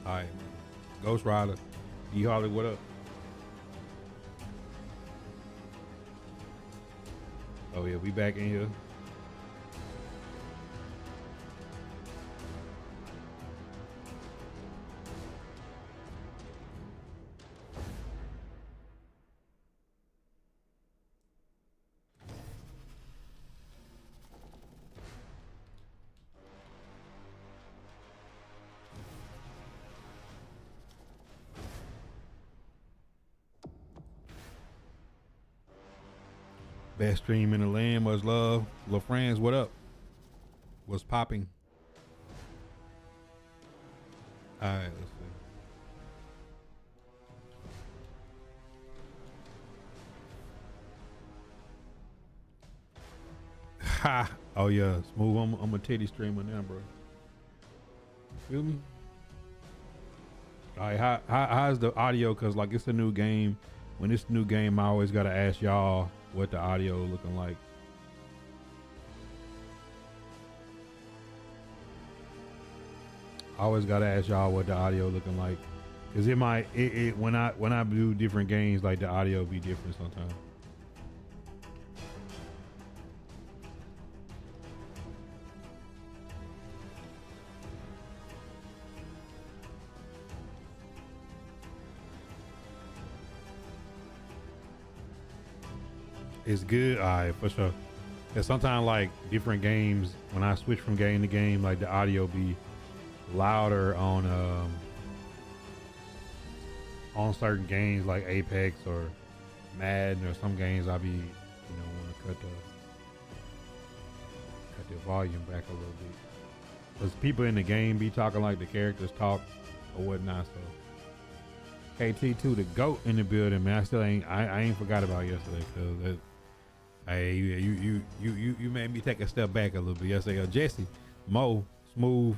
All right, Ghost Rider. E Harley, what up? Oh yeah, we back in here. Best stream in the land, much love. Little friends, what up? What's popping? All right, let's see. Ha! Oh yeah, smooth. I'm a titty streamer now, bro. Feel me? All right, how's the audio? Cause like it's a new game. When it's a new game, I always gotta ask y'all what the audio looking like. I always gotta ask y'all what the audio looking like, cause it might when I do different games, like the audio be different sometimes. It's good, all right, for sure. Cause sometimes like different games, when I switch from game to game, like the audio be louder on certain games like Apex or Madden, or some games I be, want to cut the volume back a little bit. Cause people in the game be talking like the characters talk or whatnot. So KT2 the GOAT in the building, man. I ain't forgot about yesterday, cause hey, you made me take a step back a little bit yesterday. Jesse, Mo, Smooth,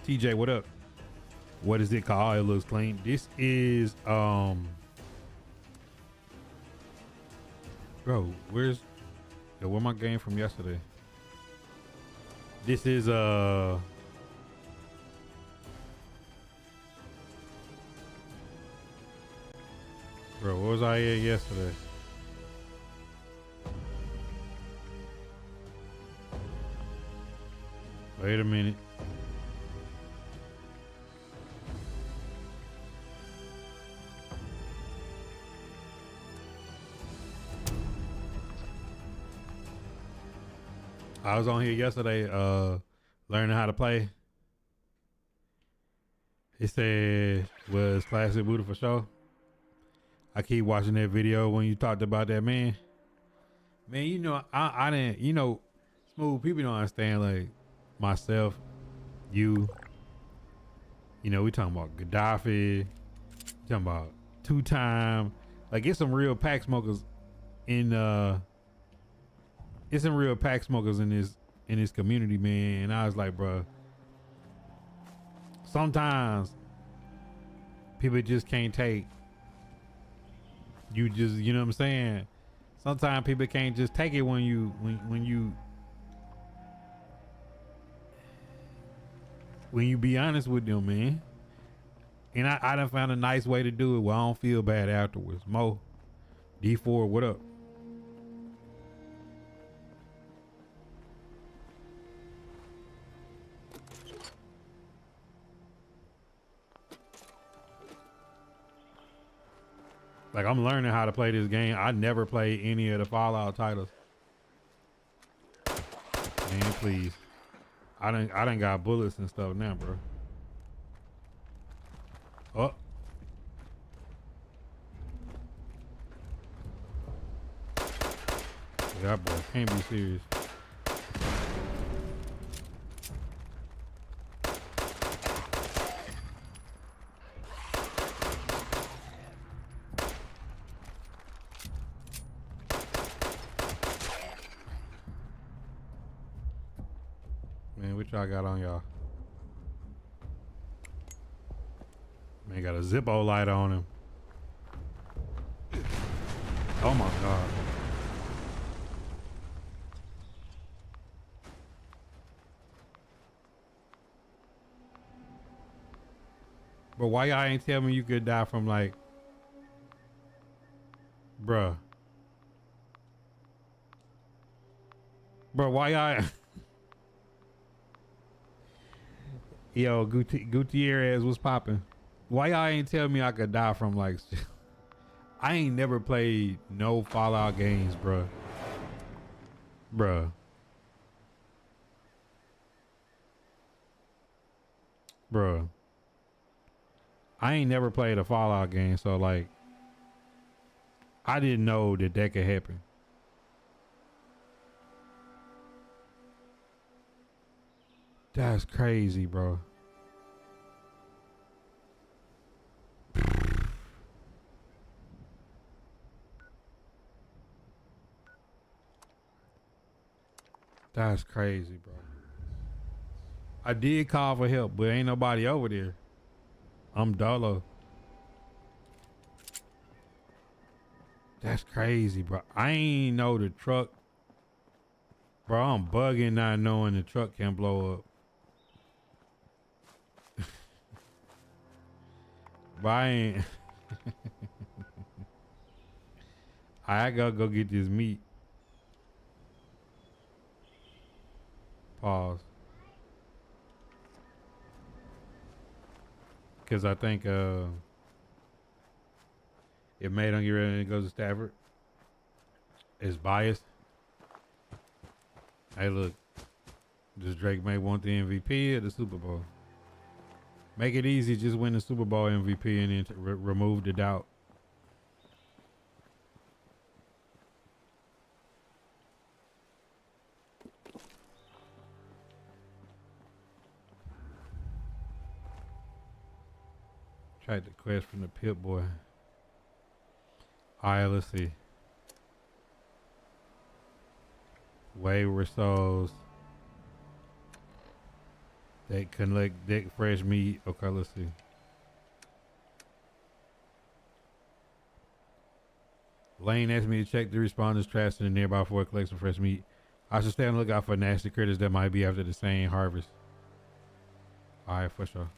TJ, what up? What is it called? It looks clean. This is bro, where my game from yesterday? This is bro, what was I at yesterday? Wait a minute. I was on here yesterday, learning how to play. It said was Classic Buddha for sure. I keep watching that video when you talked about that, man. Man, I didn't, Smooth, people don't understand, like myself, we talking about Gaddafi, talking about two-time, like it's some real pack smokers in it's some real pack smokers in this community, man. And I was like, bro, sometimes people just can't take you, just, you know what I'm saying? Sometimes people can't just take it when you be honest with them, man. And I done found a nice way to do it where I don't feel bad afterwards. Mo, D4, what up? Like, I'm learning how to play this game. I never played any of the Fallout titles. Man, please. I done got bullets and stuff now, bro. Oh. That boy can't be serious. Man, what y'all got on y'all? Man, got a Zippo light on him. Oh my God. But why y'all ain't tell me you could die from like, bruh. Bro, why y'all? Yo, Gutierrez was popping. Why y'all ain't tell me I could die from like? I ain't never played no Fallout games, bruh. Bruh. Bruh. I ain't never played a Fallout game, so like, I didn't know that that could happen. That's crazy, bro. That's crazy, bro. I did call for help, but ain't nobody over there. I'm dolo. That's crazy, bro. I ain't know the truck. Bro, I'm bugging not knowing the truck can blow up. But I ain't. I gotta go get this meat. Pause. Cause I think if May don't get ready to go to Stafford, it's biased. Hey, look, does Drake May want the MVP or the Super Bowl? Make it easy, just win the Super Bowl MVP and then remove the doubt. Tried the quest from the Pit Boy. Alright, let's see. Wayward souls. They collect deck fresh meat. Okay, let's see. Lane asked me to check the responders' trash in the nearby before it collects some fresh meat. I should stay on the lookout for nasty critters that might be after the same harvest. Alright, for sure.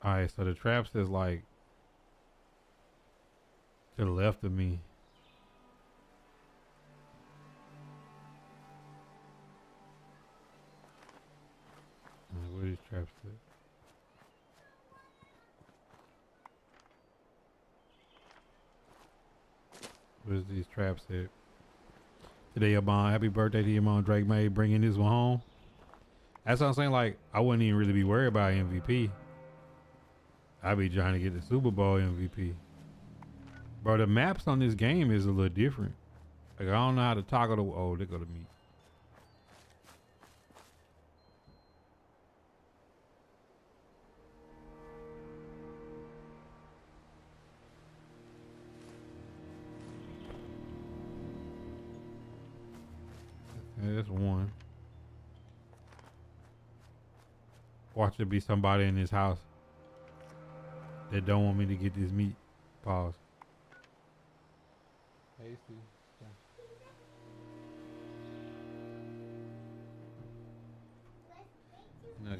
Alright, so the traps is like to the left of me. Where these traps at? Where's these traps at? Today, your mom, happy birthday to your mom, Drake May, bringing this one home. That's what I'm saying. Like, I wouldn't even really be worried about MVP. I'd be trying to get the Super Bowl MVP. Bro, the maps on this game is a little different. Like, I don't know how to toggle the. Oh, they go to me. Yeah, that's one. Watch it be somebody in this house that don't want me to get this meat. Pause. Hey, Steve. No, no,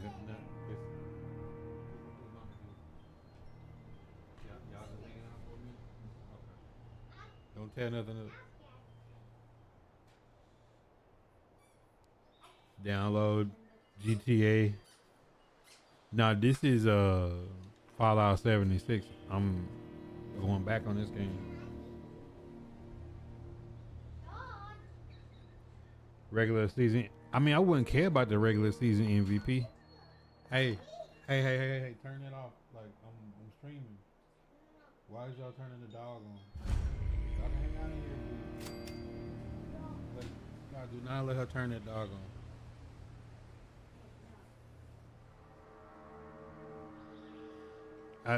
don't tear nothing up. Download GTA. Now this is Fallout 76. I'm going back on this game. Regular season. I mean, I wouldn't care about the regular season MVP. Hey, turn that off. Like I'm streaming. Why is y'all turning the dog on? Y'all can hang out in here, dude. God, do not let her turn that dog on.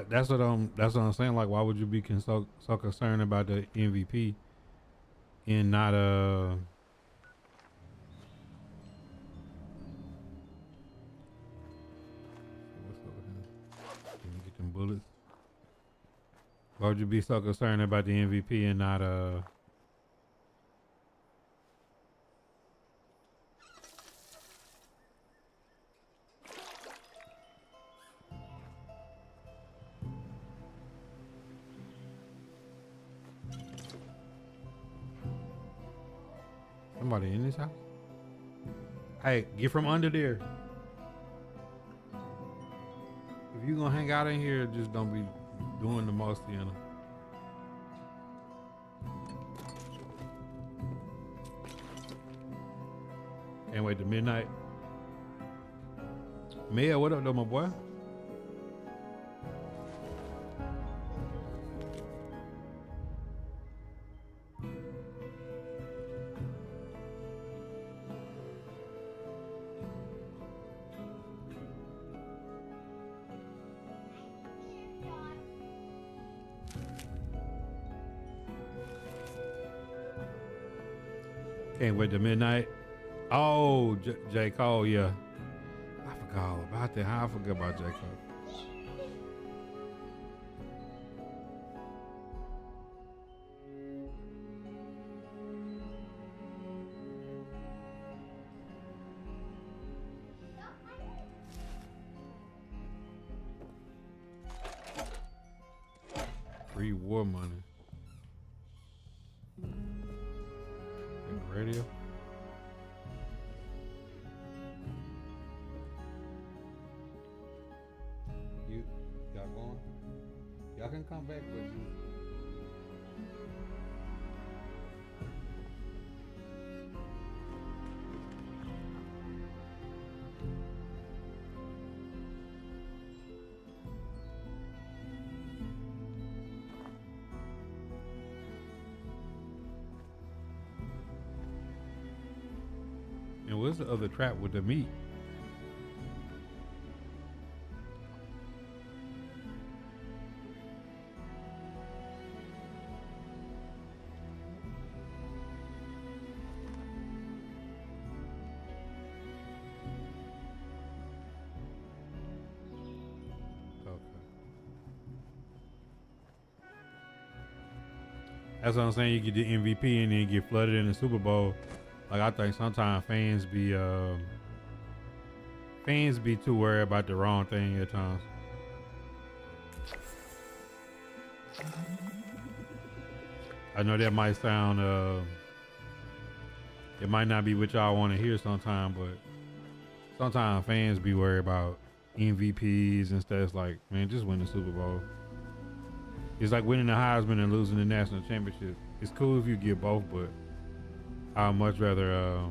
That's what I'm saying. Like, why would you be so concerned about the MVP and not what's up with him? Can you get them bullets? Why would you be so concerned about the MVP and not somebody in this house? Hey, get from under there. If you gonna hang out in here, just don't be doing the most, you know. Can't wait till midnight. Mia, what up though, my boy? Can't wait till midnight. Oh, J. Cole, yeah. I forgot all about that. How I forgot about J. Cole. 3 War Money. And radio. Y'all going? Y'all can come back with you. And what's the other trap with the meat? That's what I'm saying. You get the MVP and then get flooded in the Super Bowl. Like I think sometimes fans be too worried about the wrong thing at times. I know that might sound it might not be what y'all want to hear sometimes, but sometimes fans be worried about MVPs and stuff. It's like, man, just win the Super Bowl. It's like winning the Heisman and losing the national championship. It's cool if you get both, but I'd much rather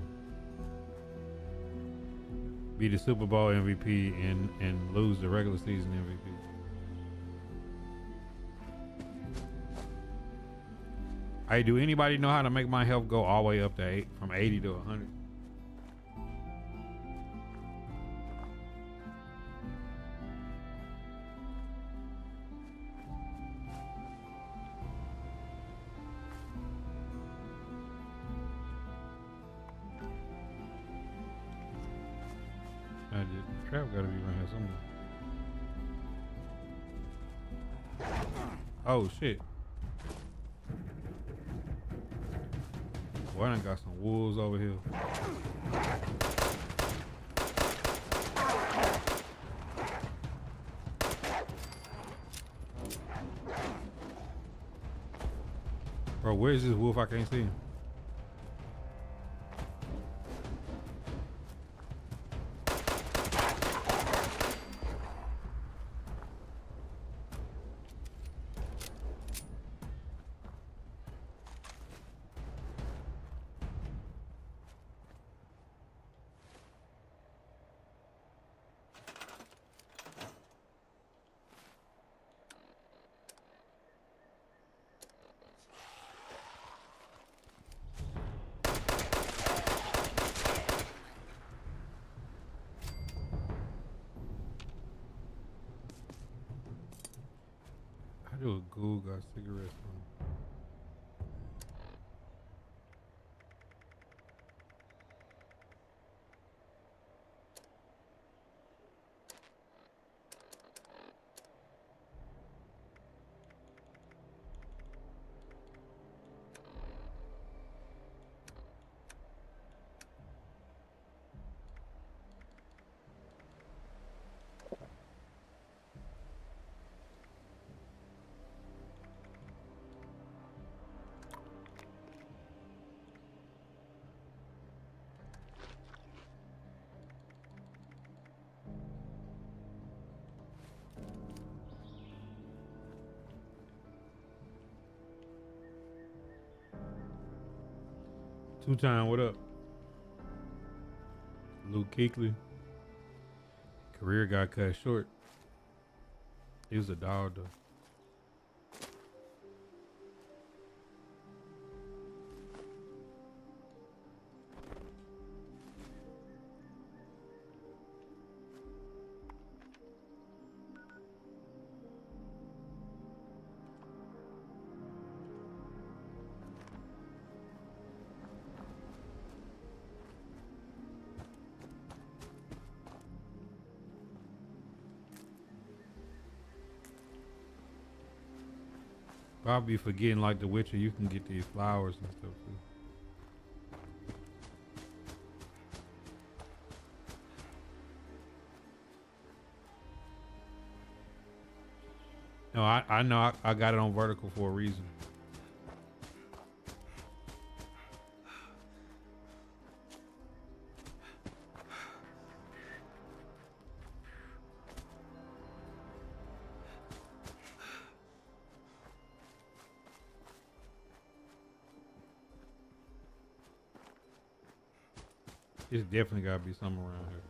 be the Super Bowl MVP and lose the regular season MVP. Hey, do anybody know how to make my health go all the way up to from 80 to 100? The trap gotta be around here somewhere. Oh shit. Boy, I done got some wolves over here. Bro, where's this wolf? I can't see him. I do a Google got cigarettes on. Two-time, what up? Luke Kuechly. Career got cut short. He was a dog, though. Probably forgetting like The Witcher, you can get these flowers and stuff too. No, I know I got it on vertical for a reason. There's definitely gotta be something around here.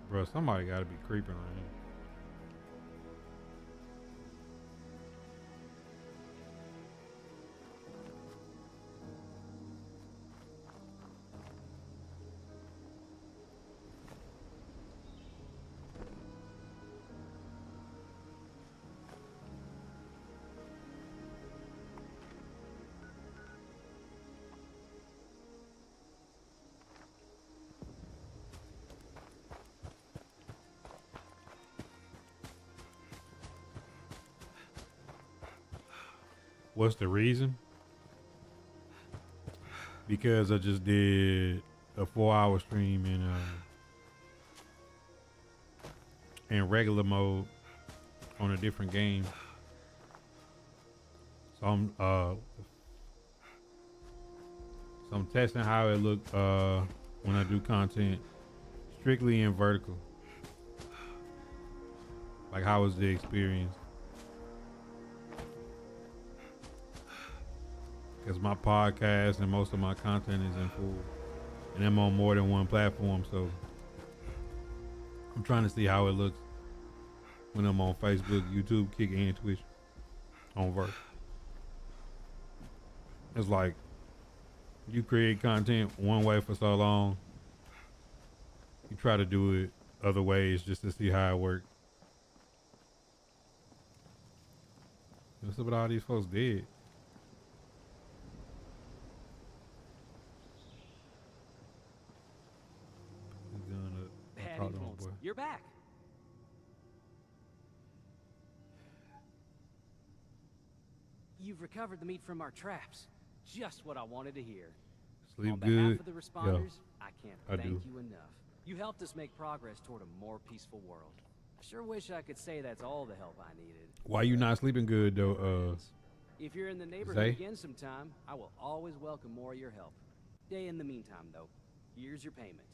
Bro, somebody gotta be creeping around here. What's the reason? Because I just did a 4-hour stream in regular mode on a different game. So I'm testing how it look when I do content strictly in vertical. Like, how was the experience? Because my podcast and most of my content is in full, and I'm on more than one platform, so I'm trying to see how it looks when I'm on Facebook, YouTube, Kick, and Twitch on verse. It's like you create content one way for so long, you try to do it other ways just to see how it works. What's up with all these folks dead? You're back. You've recovered the meat from our traps. Just what I wanted to hear. Sleep On good. behalf of the responders, I can't I thank do. you enough. You helped us make progress toward a more peaceful world. I sure wish I could say that's all the help I needed. Why you not sleeping good though? If you're in the neighborhood Zay? again sometime, I will always welcome more of your help. In the meantime, though, here's your payment.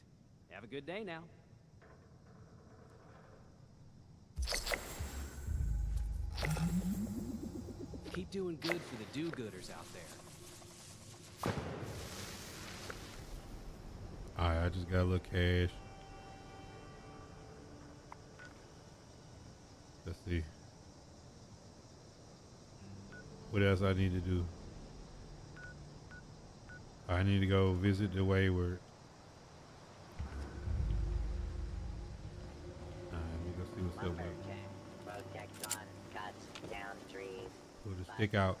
Have a good day now. Keep doing good for the do-gooders out there. Alright, I just got a little cash. Let's see. What else I need to do? I need to go visit the Wayward. Alright, let me go see what's up with it. Pull the stick out.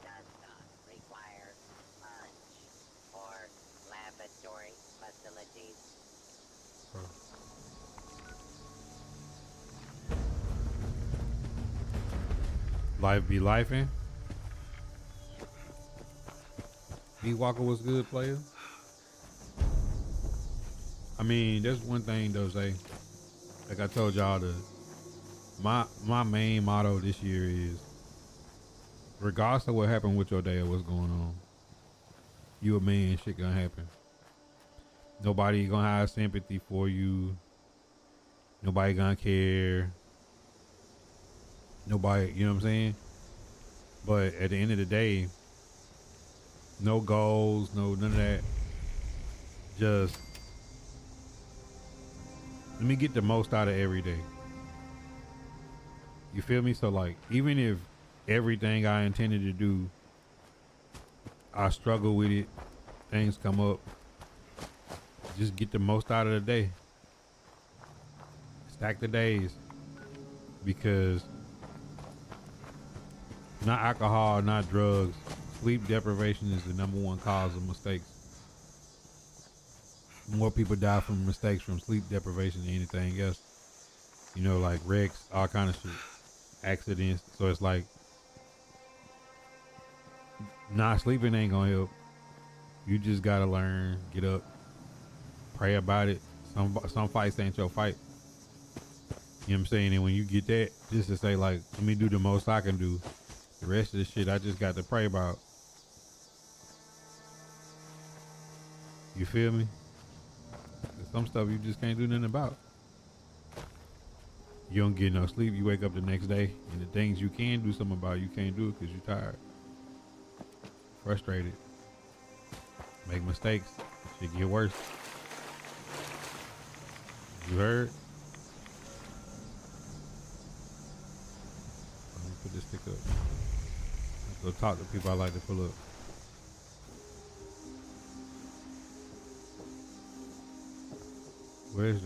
Life be lifing. B Walker was good, player. I mean, there's one thing though, Zay. Like I told y'all, my main motto this year is, regardless of what happened with your day or what's going on, you a man, shit gonna happen. Nobody gonna have sympathy for you. Nobody gonna care. Nobody, you know what I'm saying? But at the end of the day, no goals, no none of that. Just let me get the most out of every day. You feel me? So like, even if everything I intended to do, I struggle with it, things come up, just get the most out of the day. Stack the days. Because not alcohol, not drugs, sleep deprivation is the number one cause of mistakes. More people die from mistakes from sleep deprivation than anything else. You know, like wrecks, all kind of shit, accidents. So it's like, not sleeping ain't gonna help. You just gotta learn, get up, pray about it. Some fights ain't your fight. You know what I'm saying? And when you get that, just to say like, let me do the most I can do. The rest of the shit I just got to pray about. You feel me? Some stuff you just can't do nothing about. You don't get no sleep. You wake up the next day, and the things you can do something about, you can't do it because you're tired, frustrated, make mistakes. Shit get worse. You heard? Let me put this stick up. Let's go talk to people I like to pull up. Where's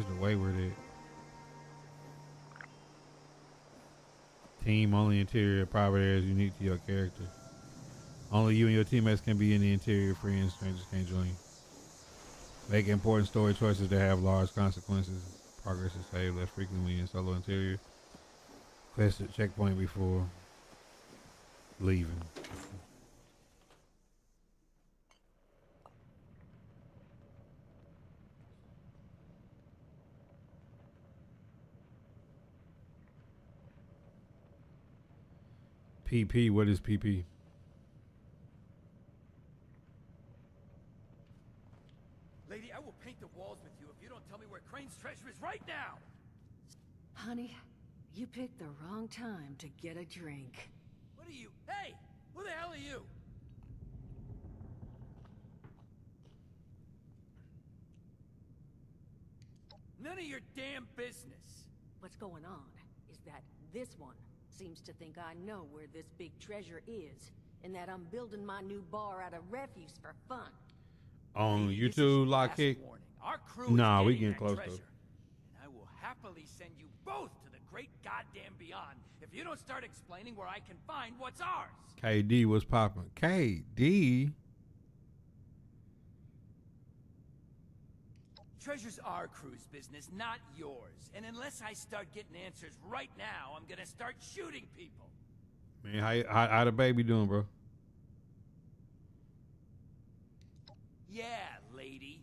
the wayward at? Team only interior private areas unique to your character. Only you and your teammates can be in the interior. Friends, strangers can't join. Make important story choices that have large consequences. Progress is saved less frequently in solo interior. Quest at checkpoint before leaving. PP, what is PP? Lady, I will paint the walls with you if you don't tell me where Crane's treasure is right now! Honey, you picked the wrong time to get a drink. What are you? Hey! Who the hell are you? None of your damn business! What's going on is that this one seems to think I know where this big treasure is, and that I'm building my new bar out of refuse for fun. On Lady, this is YouTube, your Lock last Kick? warning. Our crew Nah, is we getting getting that close treasure. though. And I will happily send you both to the great goddamn beyond if you don't start explaining where I can find what's ours. KD was popping. KD? Treasure's our crew's business, not yours. And unless I start getting answers right now, I'm gonna start shooting people. Man, how the baby doing, bro? Yeah, lady.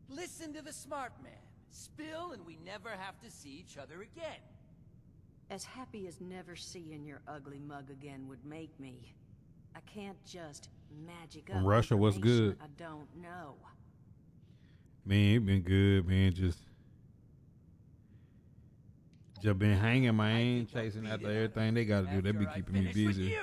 Listen to the smart man. Spill and we never have to see each other again. As happy as never seeing your ugly mug again would make me, I can't just magic up From Russia, what's information good? I don't know. Man, it been good, man. Just been hanging, man. Chasing after everything they gotta do. They be keeping me busy.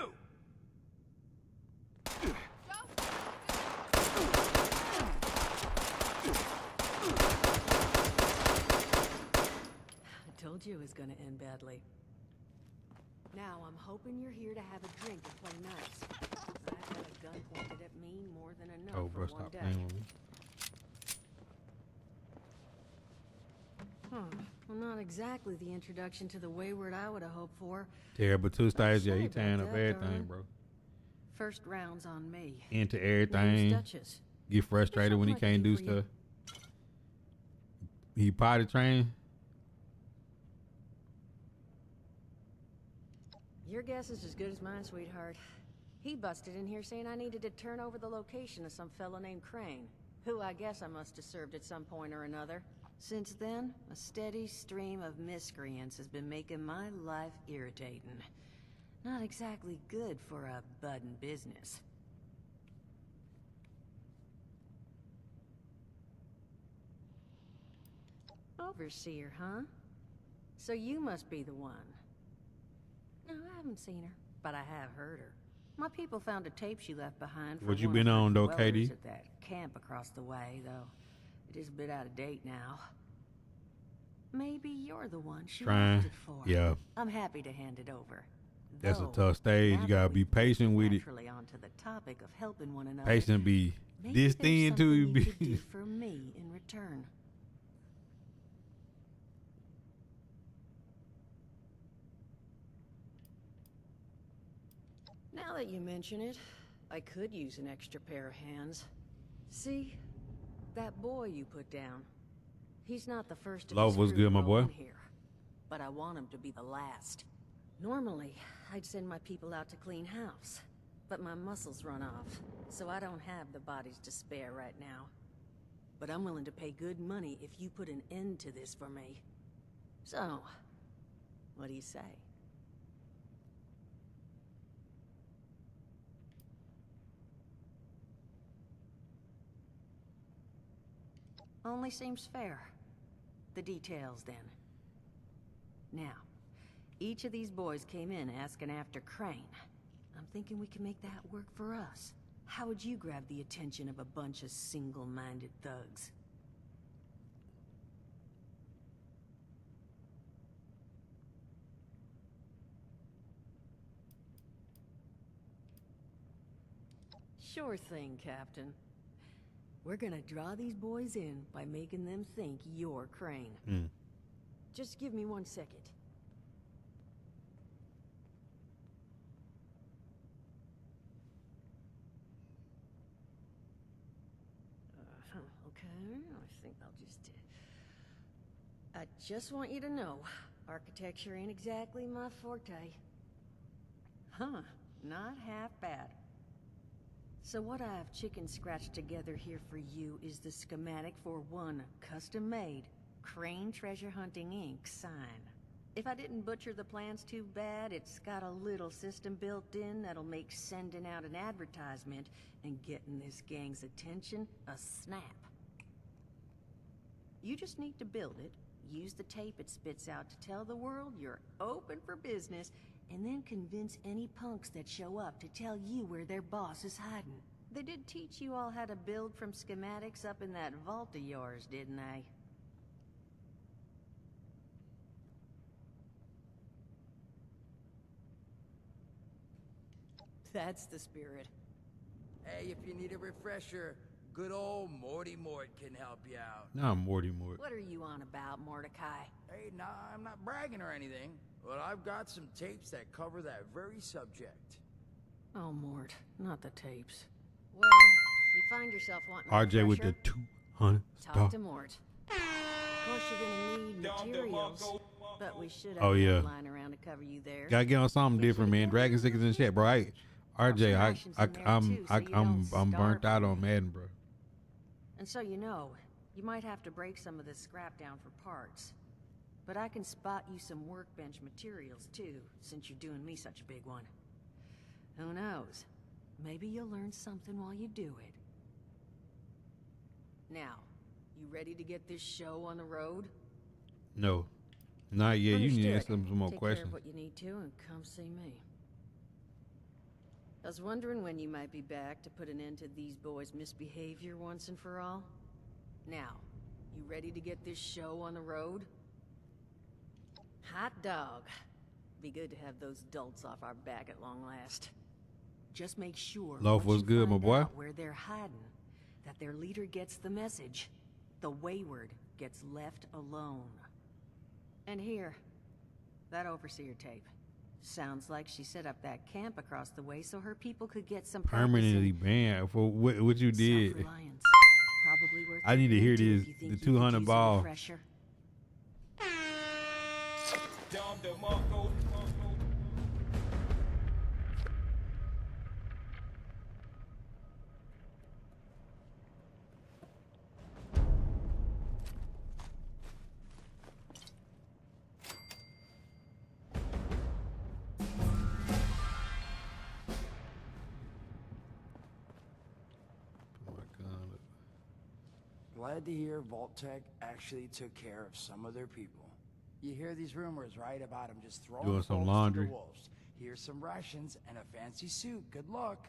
I told you it was gonna end badly. Now I'm hoping you're here to have a drink and play nice. I've had a gun pointed at me more than enough Oh, for bro, one stop day. playing with me. Well, not exactly the introduction to the wayward I would have hoped for. Terrible two styles, yeah, sorry he tearing about up that, everything, darling. bro. First round's on me. Into Name's everything. Duchess. Get frustrated when he Something I can't can do do for you. stuff. He potty trained. Your guess is as good as mine, sweetheart. He busted in here saying I needed to turn over the location of some fellow named Crane, who I guess I must have served at some point or another. Since then, a steady stream of miscreants has been making my life irritating. Not exactly good for a budding business. Overseer, huh? So you must be the one. No, I haven't seen her, but I have heard her. My people found a tape she left behind for What you one been of her on, though, dwellers KD? at that camp across the way, though it is a bit out of date now. Maybe you're the one she Trying. left it for. Yeah. I'm happy to hand it over. That's a Though, tough stage. now You that gotta be we've patient with it. naturally onto the topic of helping one another. Patient be Maybe this there's thin till you something could do be. for me in return. Now that you mention it, I could use an extra pair of hands. See, that boy you put down. He's not the first to Love be was screwed good, my boy. rolling here, but I want him to be the last. Normally, I'd send my people out to clean house, but my muscles run off, so I don't have the bodies to spare right now. But I'm willing to pay good money if you put an end to this for me. So, what do you say? Only seems fair. The details, then. Now, each of these boys came in asking after Crane. I'm thinking we can make that work for us. How would you grab the attention of a bunch of single-minded thugs? Sure thing, Captain. We're gonna draw these boys in by making them think you're Crane. Just give me 1 second. Okay, I think I'll just... I just want you to know, architecture ain't exactly my forte. Huh, not half bad. So what I've chicken scratched together here for you is the schematic for one custom-made Crane Treasure Hunting Inc. sign. If I didn't butcher the plans too bad, it's got a little system built in that'll make sending out an advertisement and getting this gang's attention a snap. You just need to build it, use the tape it spits out to tell the world you're open for business, and then convince any punks that show up to tell you where their boss is hiding. They did teach you all how to build from schematics up in that vault of yours, didn't they? That's the spirit. Hey, if you need a refresher, good old Morty Mort can help you out. Nah, Morty Mort. What are you on about, Mordecai? Hey, nah, I'm not bragging or anything, but I've got some tapes that cover that very subject. Oh, Mort, not the tapes. Well, you find yourself wanting a RJ with the refresher? 200 Talk star. to Mort. Of course, you're gonna need materials, but we should have Oh, yeah. a line around to cover you there. Gotta get on something different, man. Dragon Stickers and shit, bro. RJ, I'm burnt out on Madden, bro. And so you know, you might have to break some of this scrap down for parts. But I can spot you some workbench materials too, since you're doing me such a big one. Who knows? Maybe you'll learn something while you do it. Now, you ready to get this show on the road? No, not yet. You need to ask Understood. them some more Take care questions. of what you need to and come see me. I was wondering when you might be back to put an end to these boys' misbehavior once and for all. Now, you ready to get this show on the road? Hot dog. Be good to have those dolts off our back at long last. Just make sure Loaf once was you good, my find boy. out where they're hiding, that their leader gets the message. The wayward gets left alone. And here, that overseer tape. Sounds like she set up that camp across the way so her people could get some Permanently banned for what you did. self-reliance. Probably worth I need to hear looking into this, if you the think you could 200 use a ball. refresher. glad to hear Vault-Tec actually took care of some of their people. You hear these rumors, right, about them just throwing Doing some folks laundry. to the wolves. Here's some rations and a fancy suit. Good luck.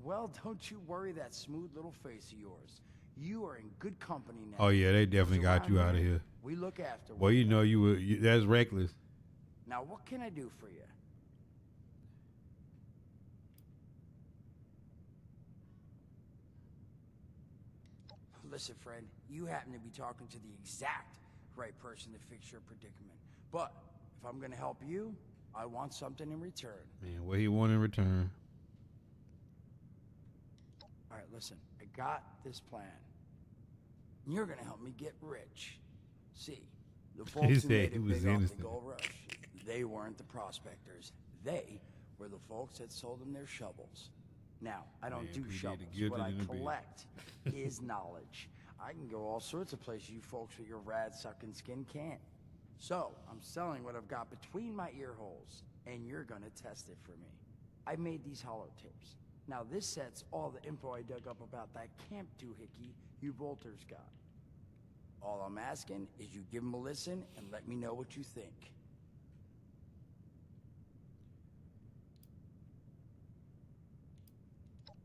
Well, don't you worry that smooth little face of yours. You are in good company now. Oh yeah, they definitely got Around you out of here. We look after Well, you know that's reckless. Now, what can I do for you? Listen, friend, you happen to be talking to the exact right person to fix your predicament. But if I'm gonna help you, I want something in return. Man, what he want in return? All right, listen, I got this plan. You're gonna help me get rich. See, the folks He who said made he it was big off the innocent. gold rush, they weren't the prospectors. They were the folks that sold them their shovels. Now, I don't Man, do PD shovels. the What I guilty in the bed. collect is knowledge. I can go all sorts of places you folks with your rad-sucking skin can't. So, I'm selling what I've got between my ear holes, and you're gonna test it for me. I made these holotapes. Now, this set's all the info I dug up about that camp doohickey you Volters got. All I'm asking is you give them a listen and let me know what you think.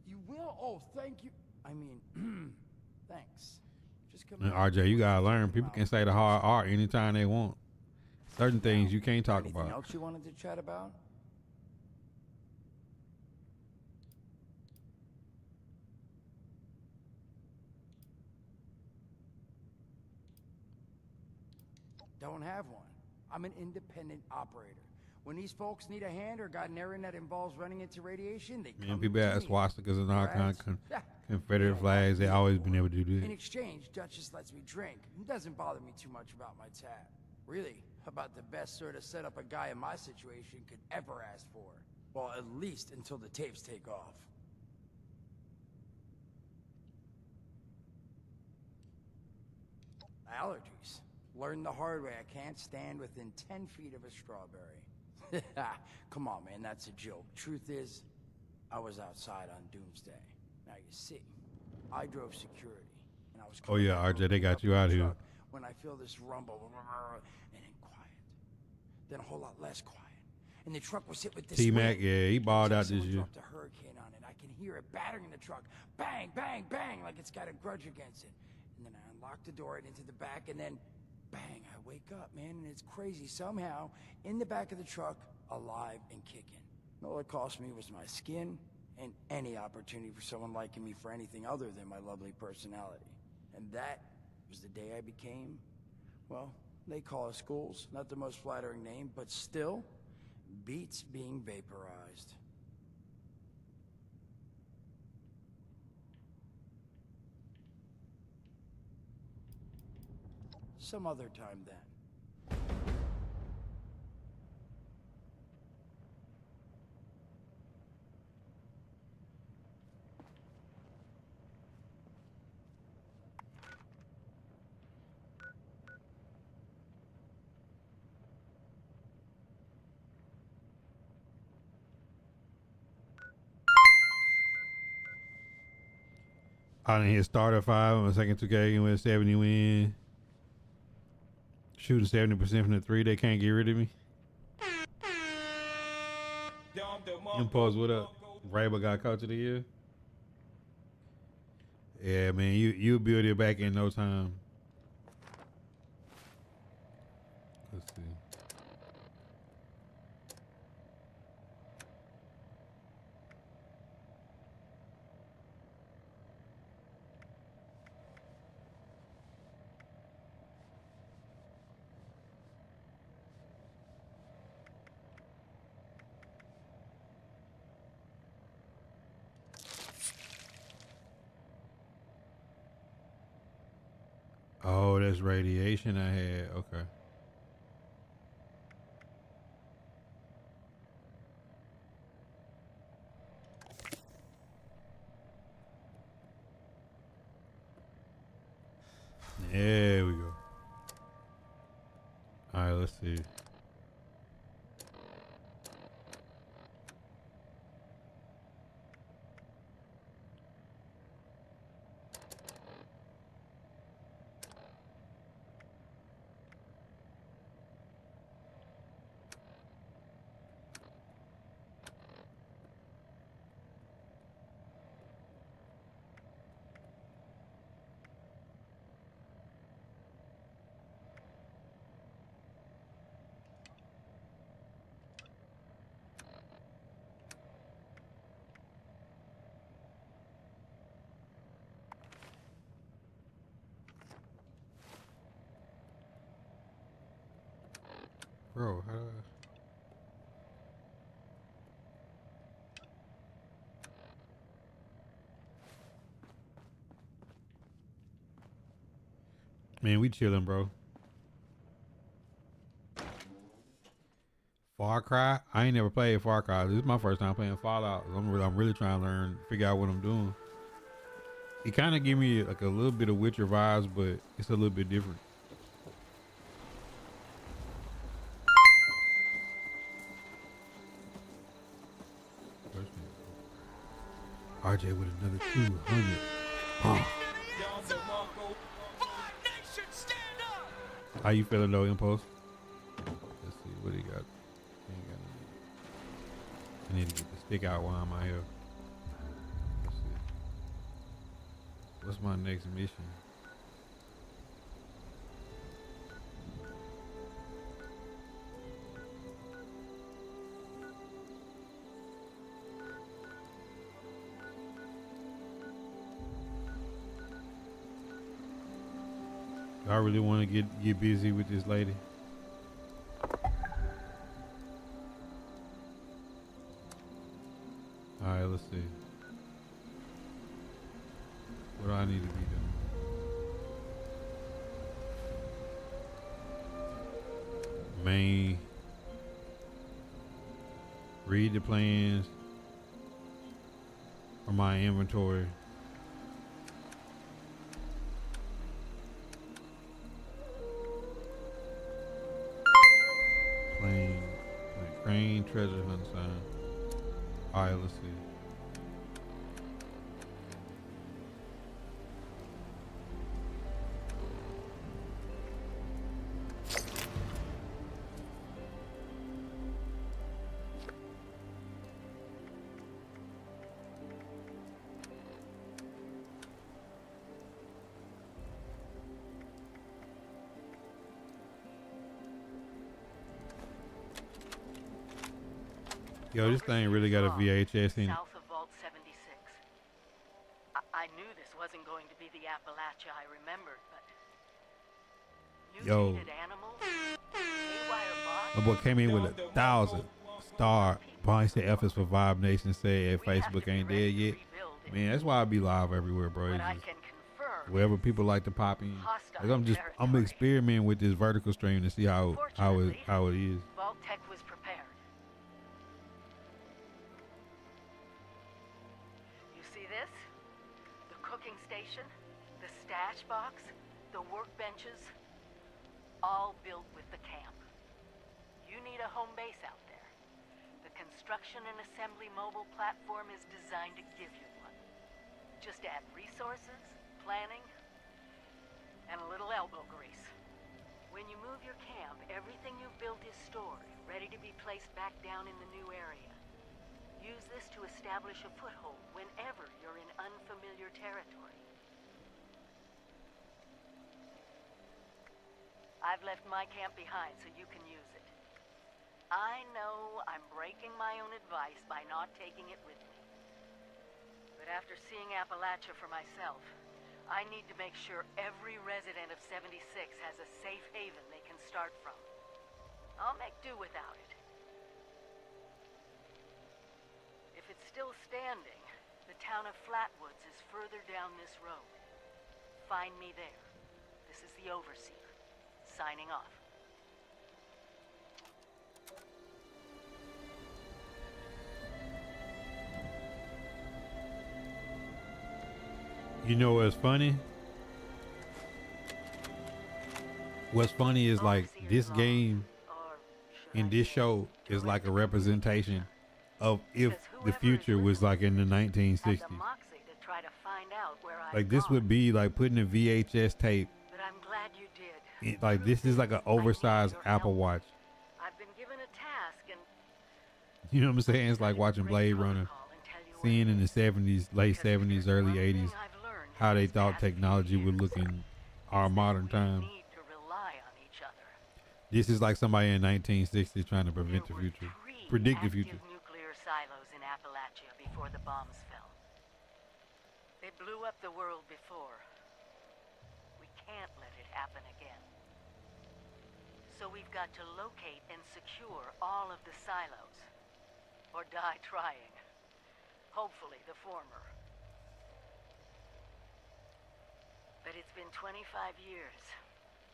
You will? Oh, thank you. I mean, thanks. Just come And out RJ, you and gotta check learn. them People out. can say the hard R anytime they want. Certain things Now, you can't talk anything about. else you wanted to chat about? Don't have one. I'm an independent operator. When these folks need a hand or got an errand that involves running into radiation, they Man, come people to got me. swastikas and all kind of Yeah, Confederate yeah, flags. They yeah, always boy. been able to do In that. exchange, Duchess lets me drink. It doesn't bother me too much about my tab. Really, about the best sort of setup a guy in my situation could ever ask for. Well, at least until the tapes take off. Allergies. Learned the hard way. I can't stand within 10 feet of a strawberry. Come on, man, that's a joke. Truth is, I was outside on Doomsday. Now you see, I drove security, and I was. Oh yeah, RJ, they got you out here. When I feel this rumble, and then quiet, then a whole lot less quiet, and the truck was hit with this. T-Mac, wind. yeah, he balled out It's like this someone year. dropped a hurricane on it. I can hear it battering in the truck, bang, bang, bang, like it's got a grudge against it. And then I unlock the door and into the back, and then, bang! I wake up, man, and it's crazy. Somehow, in the back of the truck, alive and kicking. All it cost me was my skin and any opportunity for someone liking me for anything other than my lovely personality. And that was the day I became, well, they call us schools. Not the most flattering name, but still beats being vaporized. Some other time then. I didn't hit starter 5 on the second 2K with 70 win. Shooting 70% from the 3, they can't get rid of me. Impulse, what up? Raber got coach of the year. Yeah, man, you build it back in no time. Let's see. Oh, that's radiation I had. Okay. There we go. All right, let's see. Bro, how do I... Man, we chilling, bro. Far Cry? I ain't never played Far Cry. This is my first time playing Fallout. I'm really trying to learn, figure out what I'm doing. It kind of give me like a little bit of Witcher vibes, but it's a little bit different. RJ with another 200. How you feeling though, Impulse? Let's see what he got. Ain't got nothing. I need to get the stick out while I'm out here. Let's see. What's my next mission? I really want to get busy with this lady. All right, let's see. What do I need to be doing? Main. Read the plans from my inventory. Crane treasure hunt sign. Alright, let's see. Yo, this thing really got a VHS in it. South of Vault 76. I knew this wasn't going to be the Appalachia I remembered, but Yo, mutated animals, haywire my boy came in with 1,000-star. Probably said F is for Vibe Nation. Said if Facebook ain't dead yet. Man, that's why I be live everywhere, bro. It's just wherever people like to pop in. Like I'm experimenting with this vertical stream to see how it is. Vault Tech was prepared. You see this? The cooking station, the stash box, the workbenches, all built with the camp. You need a home base out there. The construction and assembly mobile platform is designed to give you one. Just add resources, planning, and a little elbow grease. When you move your camp, everything you've built is stored, ready to be placed back down in the new area. Use this to establish a foothold whenever you're in unfamiliar territory. I've left my camp behind so you can use it. I know I'm breaking my own advice by not taking it with me. But after seeing Appalachia for myself, I need to make sure every resident of 76 has a safe haven they can start from. I'll make do without it. If it's still standing, the town of Flatwoods is further down this road. Find me there. This is the Overseer, signing off. You know what's funny? What's funny is like this game and this show is like a representation of if the future was like in the 1960s. Like this would be like putting a VHS tape. But I'm glad you did. Like this is like an oversized Apple Watch. I've been given a task and You know what I'm saying? It's like watching Blade Runner, seeing in the 70s, late 70s, early 80s, how they thought technology would look in our modern time. This is like somebody in 1960s trying to prevent the future, predict the future. Nuclear silos in Appalachia before the bombs fell. They blew up the world before. We can't let it happen again. So we've got to locate and secure all of the silos. Or die trying. Hopefully the former. But it's been 25 years.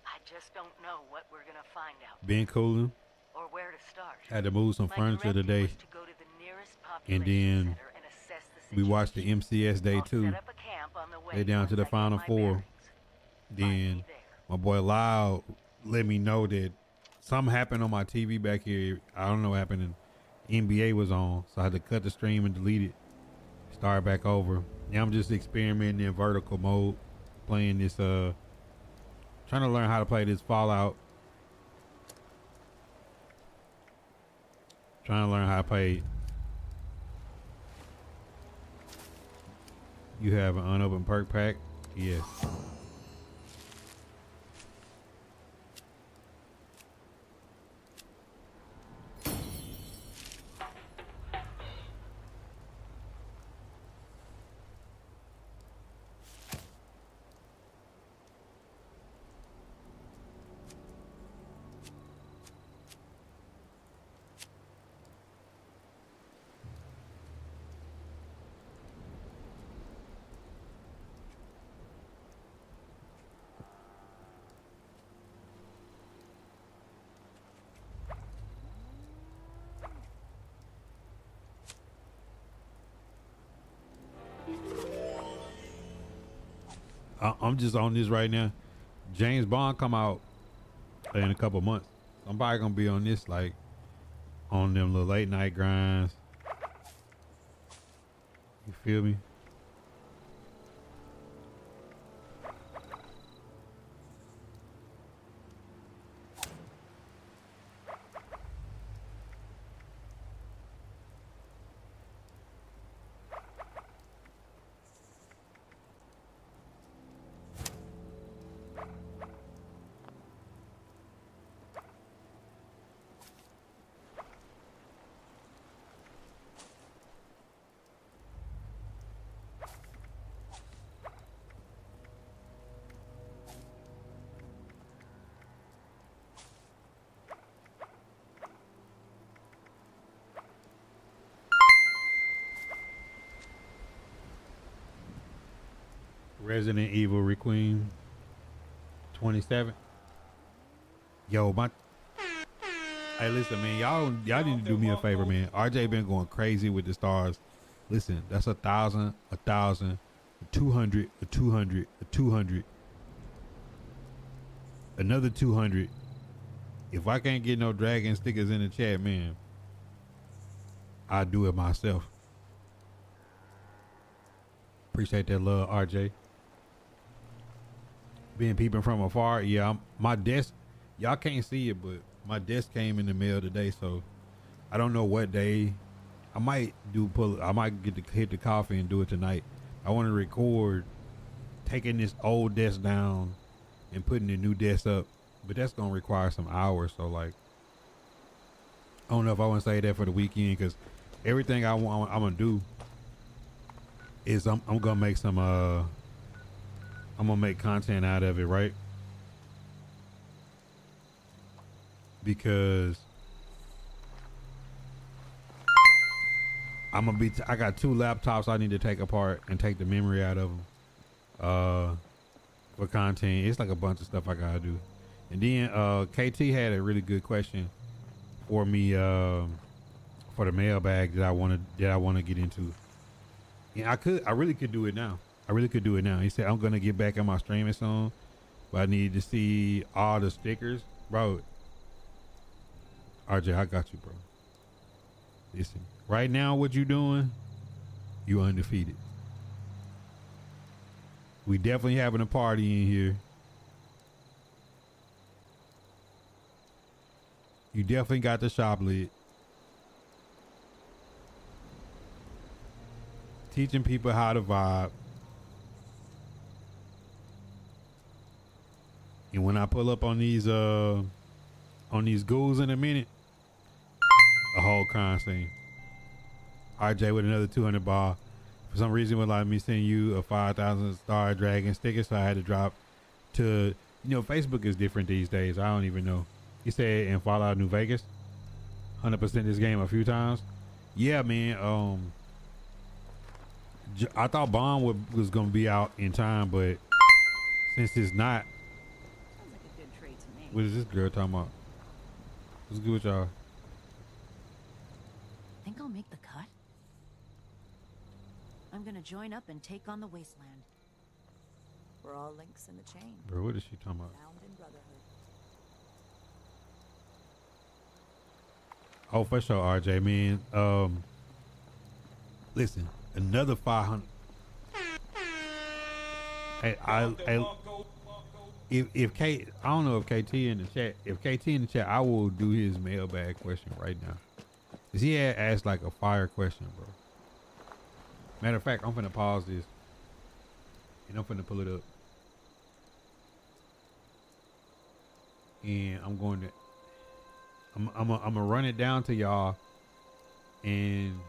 I just don't know what we're gonna find out. Been cooling. Or where to start. Had to move some My furniture directive today. was to go to the nearest And population then center and assess the we watched the situation. MCS day I'll 2. set up a camp on the way They down to once the I get final my 4. bearings. Then Find me there. my boy Loud let me know that something happened on my TV back here. I don't know what happened. And NBA was on, so I had to cut the stream and delete it. Start back over. Now I'm just experimenting in vertical mode, playing this. Trying to learn how to play this Fallout. Trying to learn how to play. You have an unopened perk pack? Yes. I'm just on this right now. James Bond come out in a couple months. I'm probably gonna be on this, like on them little late night grinds. You feel me? Resident Evil Requiem 27. Yo, my. Hey, listen, man. Y'all need to do me a favor, man. RJ been going crazy with the stars. Listen, that's 1,000, 1,000, 200, 200, 200, another 200. If I can't get no dragon stickers in the chat, man, I'll do it myself. Appreciate that love, RJ. Been peeping from afar. Yeah, my desk, y'all can't see it, but my desk came in the mail today, so I don't know what day. I might get to hit the coffee and do it tonight. I want to record taking this old desk down and putting the new desk up, but that's gonna require some hours. So like, I don't know if I want to say that for the weekend, because everything I'm gonna do is I'm gonna make some I'm gonna make content out of it, right? Because I got 2 laptops I need to take apart and take the memory out of them for content. It's like a bunch of stuff I gotta do. And then KT had a really good question for me for the mailbag that I want to get into. Yeah, I really could do it now. He said, I'm gonna get back on my streaming soon, but I need to see all the stickers, bro. RJ, I got you, bro. Listen, right now, what you doing? You undefeated. We definitely having a party in here. You definitely got the shop lit. Teaching people how to vibe. And when I pull up on these ghouls in a minute, a whole crime scene. RJ with another 200 ball. For some reason, would like me send you a 5,000 star dragon sticker, so I had to drop to, Facebook is different these days. I don't even know. You said in Fallout New Vegas, 100% this game a few times. Yeah, man. I thought Bond was gonna be out in time, but since it's not, Sounds like a good trade to me. what is this girl talking about? What's good with y'all? Think I'll make the cut? I'm gonna join up and take on the wasteland. We're all links in the chain. Bro, what is she talking about? Bound in brotherhood. Oh, for sure, RJ, man. Listen, another 500. Hey, if K, I don't know if KT in the chat. If KT in the chat, I will do his mailbag question right now. Cause he had asked like a fire question, bro. Matter of fact, I'm finna pause this, and I'm finna pull it up, and I'm going to. I'm gonna run it down to y'all, and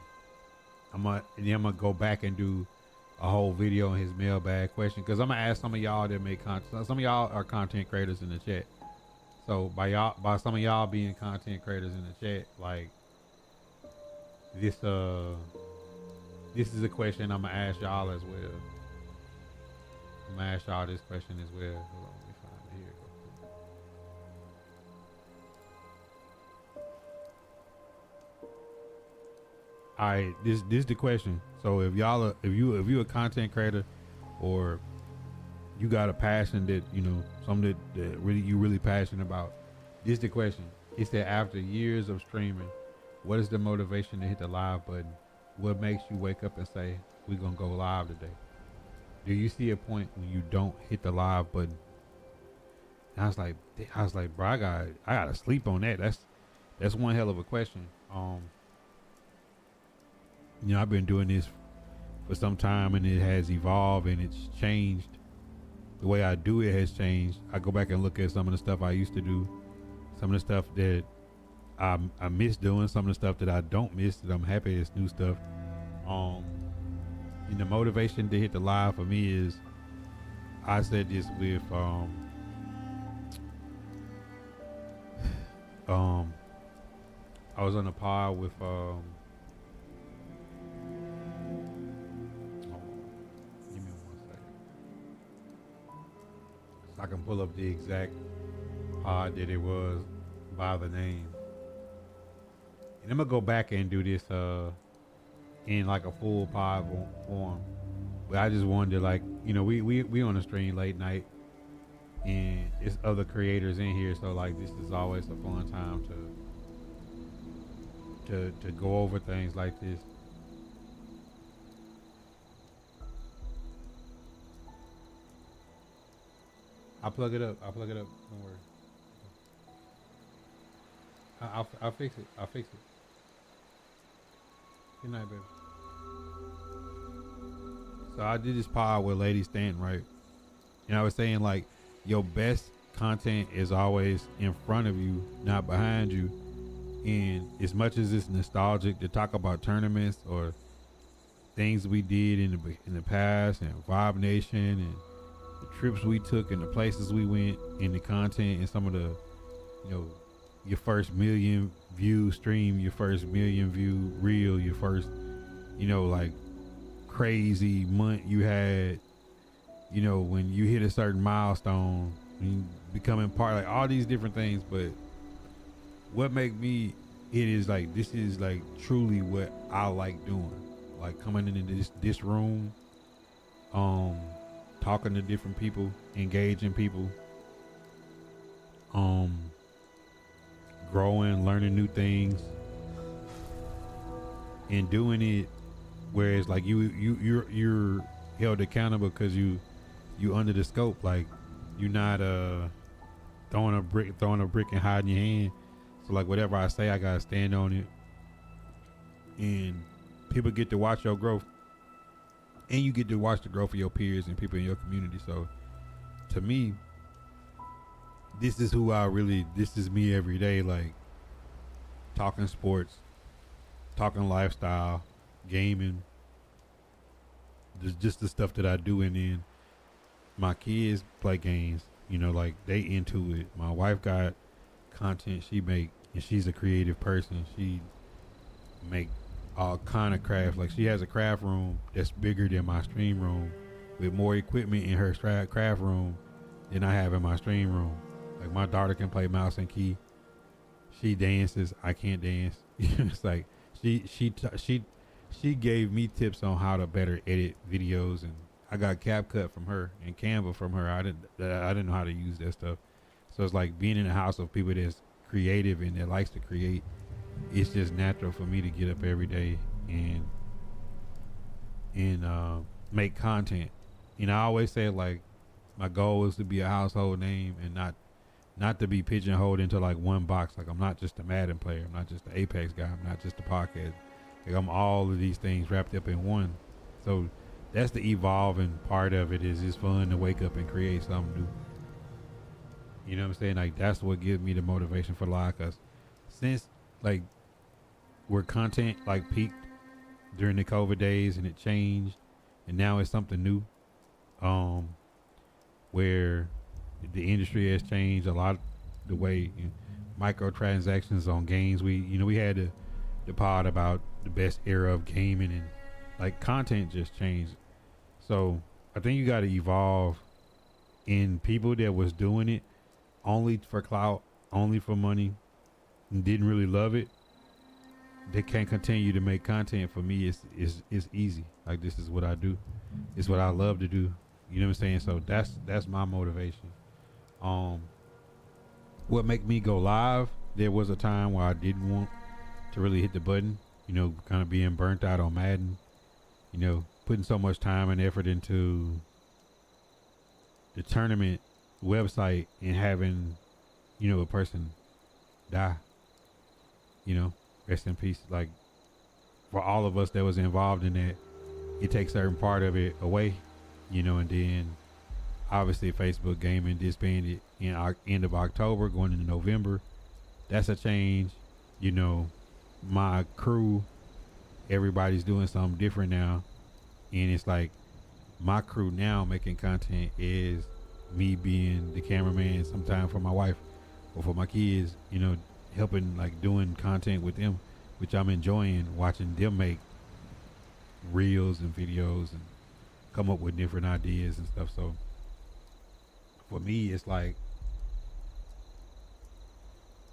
I'm gonna go back and do a whole video on his mailbag question, because I'm gonna ask some of y'all that make content. Some of y'all are content creators in the chat, so by some of y'all being content creators in the chat, like this is a question I'm gonna ask y'all as well. I'm gonna ask y'all this question as well. Hold on, let me find it here. All right, this is the question. So if you a content creator, or you got a passion that something that really you really passionate about, this is the question. It said, after years of streaming, what is the motivation to hit the live button? What makes you wake up and say, we're gonna go live today? Do you see a point when you don't hit the live button? And I was like, bro, I gotta sleep on that. That's one hell of a question. I've been doing this for some time, and it has evolved and it's changed. The way I do it has changed. I go back and look at some of the stuff I used to do, some of the stuff that I miss doing, some of the stuff that I don't miss, that I'm happy it's new stuff. And the motivation to hit the live for me is, I said this with I was on a pod with give me 1 second. So I can pull up the exact pod that it was by the name. And I'm gonna go back and do this in like a full pod form. But I just wanted to, like, we on the stream late night, and it's other creators in here, so like this is always a fun time to go over things like this. I'll plug it up. Don't worry. I'll fix it. Good night, baby. So I did this pod with Lady Stanton, right? And I was saying, like, your best content is always in front of you, not behind you. And as much as it's nostalgic to talk about tournaments or things we did in the past, and Vibe Nation, and the trips we took, and the places we went, and the content, and some of the, your first million view stream, your first million view reel, your first, like crazy month you had, when you hit a certain milestone, when you becoming part, like all these different things. But what make me, it is like, this is like truly what I like doing, like coming into this room, talking to different people, engaging people, growing, learning new things, and doing it where it's like you're held accountable, because you under the scope. Like, you're not throwing a brick and hiding your hand. So like, whatever I say, I gotta stand on it, and people get to watch your growth, and you get to watch the growth of your peers and people in your community. So to me, this is this is me every day, like talking sports, talking lifestyle, gaming, just the stuff that I do. And then my kids play games, like they into it. My wife got content she make, and she's a creative person. She make all kind of crafts. Like she has a craft room that's bigger than my stream room, with more equipment in her craft room than I have in my stream room. Like my daughter can play mouse and key. She dances. I can't dance. It's like she gave me tips on how to better edit videos, and I got CapCut from her and Canva from her. I didn't know how to use that stuff. So it's like being in a house of people that's creative and that likes to create. It's just natural for me to get up every day and make content. You know, I always say like my goal is to be a household name and not to be pigeonholed into like one box. Like I'm not just a Madden player. I'm not just the Apex guy. I'm not just a podcast. Like I'm all of these things wrapped up in one. So that's the evolving part of it. Is it's fun to wake up and create something new. You know what I'm saying? Like that's what gives me the motivation for life. Cause since like where content like peaked during the COVID days and it changed, and now it's something new. Where the industry has changed a lot. The way microtransactions on games. We had the pod about the best era of gaming, and like content just changed. So I think you got to evolve in people that was doing it only for clout, only for money, and didn't really love it. They can't continue to make content. For me, it's easy. Like this is what I do. It's what I love to do. You know what I'm saying? So that's my motivation. What make me go live? There was a time where I didn't want to really hit the button. You know, kind of being burnt out on Madden. You know, putting so much time and effort into the tournament website and having, you know, a person die. You know, rest in peace. Like for all of us that was involved in that, it takes a certain part of it away. You know, and then obviously Facebook gaming disbanded in our end of October going into November. That's a change. You know, my crew, everybody's doing something different now. And it's like my crew now making content is me being the cameraman sometime for my wife or for my kids, you know, helping like doing content with them, which I'm enjoying watching them make reels and videos and come up with different ideas and stuff. So for me, it's like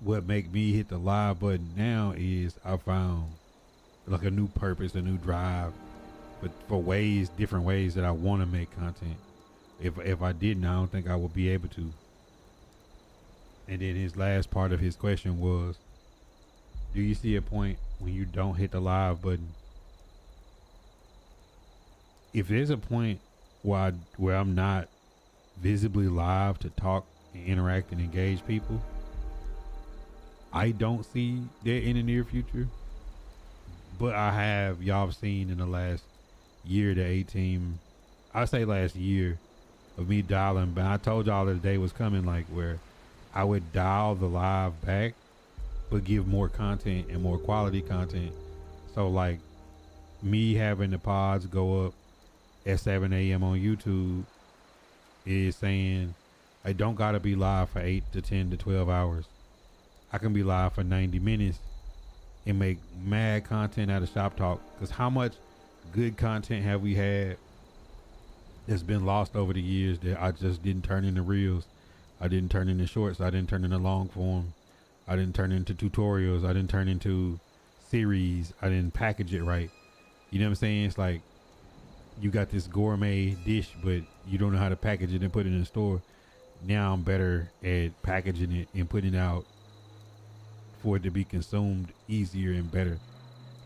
what make me hit the live button now is I found like a new purpose, a new drive, but for different ways that I want to make content. If I didn't, I don't think I would be able to. And then his last part of his question was, do you see a point when you don't hit the live button? If there's a point where I'm not visibly live to talk and interact and engage people, I don't see that in the near future. But I have, y'all have seen in the last year to 18, I say last year, of me dialing, but I told y'all that the day was coming, like where I would dial the live back, but give more content and more quality content. So like me having the pods go up at 7 a.m. on YouTube is saying I don't gotta be live for 8 to 10 to 12 hours. I can be live for 90 minutes and make mad content out of Shop Talk. Because how much good content have we had that's been lost over the years that I just didn't turn into reels. I didn't turn into shorts. I didn't turn into long form. I didn't turn into tutorials. I didn't turn into series. I didn't package it right. You know what I'm saying? It's like you got this gourmet dish, but you don't know how to package it and put it in the store. Now I'm better at packaging it and putting it out for it to be consumed easier and better.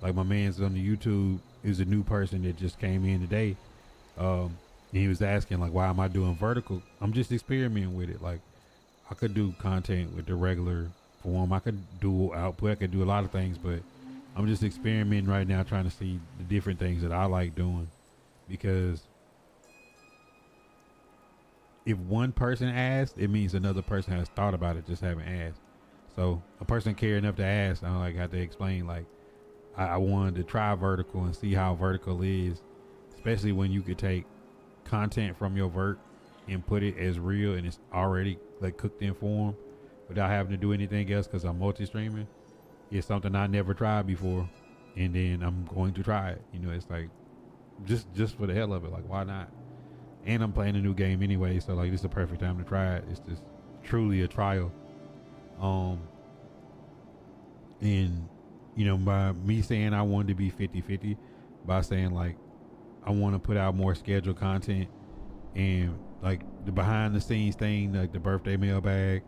Like my man's on the YouTube is a new person that just came in today. And he was asking like, why am I doing vertical? I'm just experimenting with it. Like I could do content with the regular form. I could do output. I could do a lot of things, but I'm just experimenting right now, trying to see the different things that I like doing. Because if one person asked, it means another person has thought about it, just haven't asked. So a person care enough to ask, I don't like have to explain. Like I wanted to try vertical and see how vertical is, especially when you could take content from your vert and put it as real and it's already like cooked in form. without having to do anything else because I'm multi-streaming. It's something I never tried before, and then I'm going to try it. You know, it's like just for the hell of it. Like, why not? And I'm playing a new game anyway, so like this is the perfect time to try it. It's just truly a trial. And you know, by me saying I wanted to be 50-50, by saying like I want to put out more scheduled content and like the behind the scenes thing, like the birthday mailbag,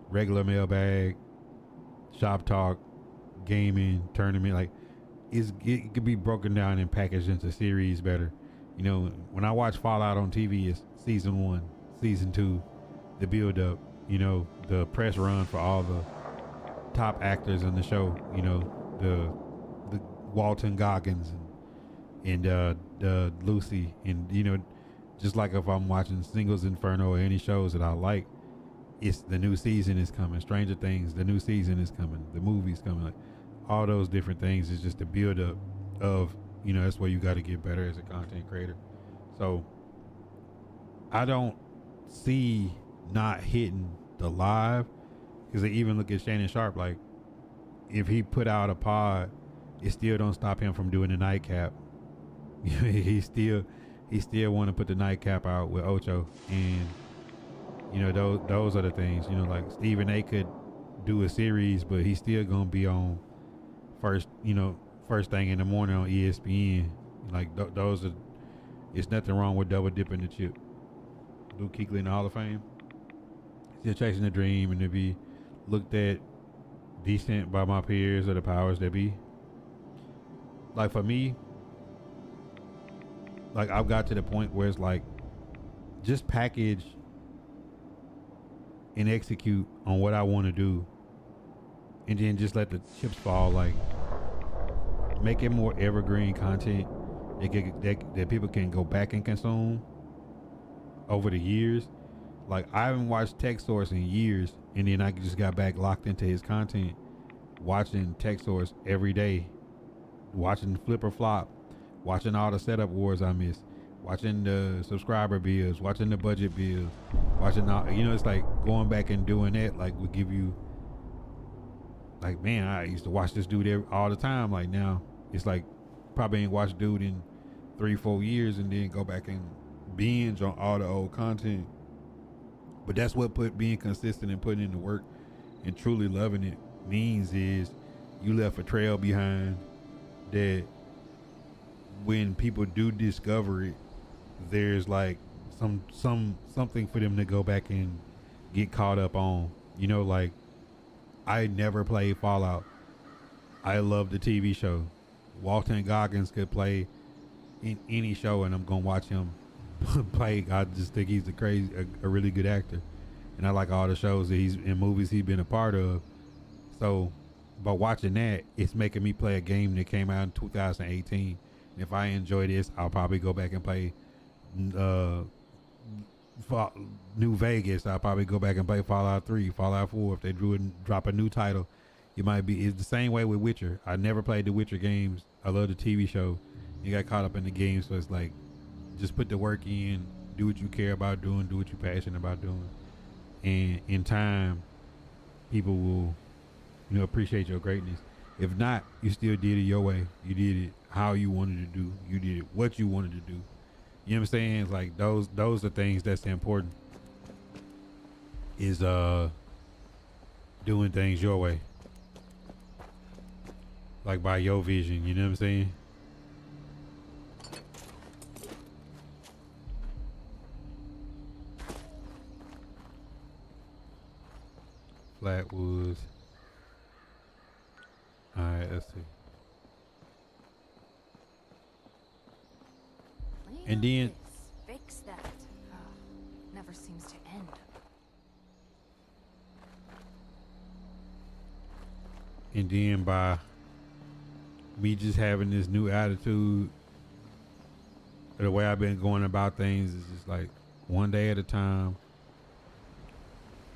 regular mailbag, shop talk, gaming, tournament, like it could be broken down and packaged into series better. You know, when I watch Fallout on TV, it's season 1, season 2, the build up, you know, the press run for all the top actors in the show, you know, the Walton Goggins and the Lucy, and you know, just like if I'm watching Singles Inferno or any shows that I like, it's the new season is coming. Stranger Things, the new season is coming. The movie's coming. Like all those different things is just the build up of, you know, that's where you got to get better as a content creator. So I don't see not hitting the live, because they even look at Shannon Sharp, like if he put out a pod, it still don't stop him from doing the nightcap. he still want to put the nightcap out with Ocho, and you know, those are the things, you know, like Stephen A could do a series, but he's still gonna be on first thing in the morning on ESPN. Like those are, it's nothing wrong with double dipping the chip. Luke Kuechly in the Hall of Fame, still chasing the dream, and to be looked at decent by my peers or the powers that be. Like for me, like I've got to the point where it's like just package and execute on what I want to do, and then just let the chips fall. Like make it more evergreen content that people can go back and consume over the years. Like I haven't watched Tech Source in years, and then I just got back locked into his content, watching Tech Source every day, watching Flip or Flop, watching all the setup wars I missed, watching the subscriber bills, watching the budget bills, watching all, you know, it's like going back and doing that like would give you like, man, I used to watch this dude all the time. Like now it's like probably ain't watched dude in 3-4 years, and then go back and binge on all the old content. But that's what being consistent and putting in the work and truly loving it means, is you left a trail behind that when people do discover it, there's like something for them to go back and get caught up on. You know, like I never played Fallout. I love the TV show. Walton Goggins could play in any show, and I'm gonna watch him play. I just think he's a really good actor, and I like all the shows that he's in, movies he's been a part of. So by watching that, it's making me play a game that came out in 2018. And if I enjoy this, I'll probably go back and play New Vegas. I'll probably go back and play Fallout 3, Fallout 4. If they drop a new title, it's the same way with Witcher. I never played the Witcher games. I love the TV show. You got caught up in the game, so it's like just put the work in, do what you care about doing, do what you're passionate about doing, and in time, people will, you know, appreciate your greatness. If not, you still did it your way. You did it how you wanted to do. You did it what you wanted to do. You know what I'm saying? It's like those are things that's important. Is doing things your way, like by your vision. You know what I'm saying? Flatwoods. Alright, let's see. And then fix that. Never seems to end. And then by me just having this new attitude, the way I've been going about things is just like one day at a time.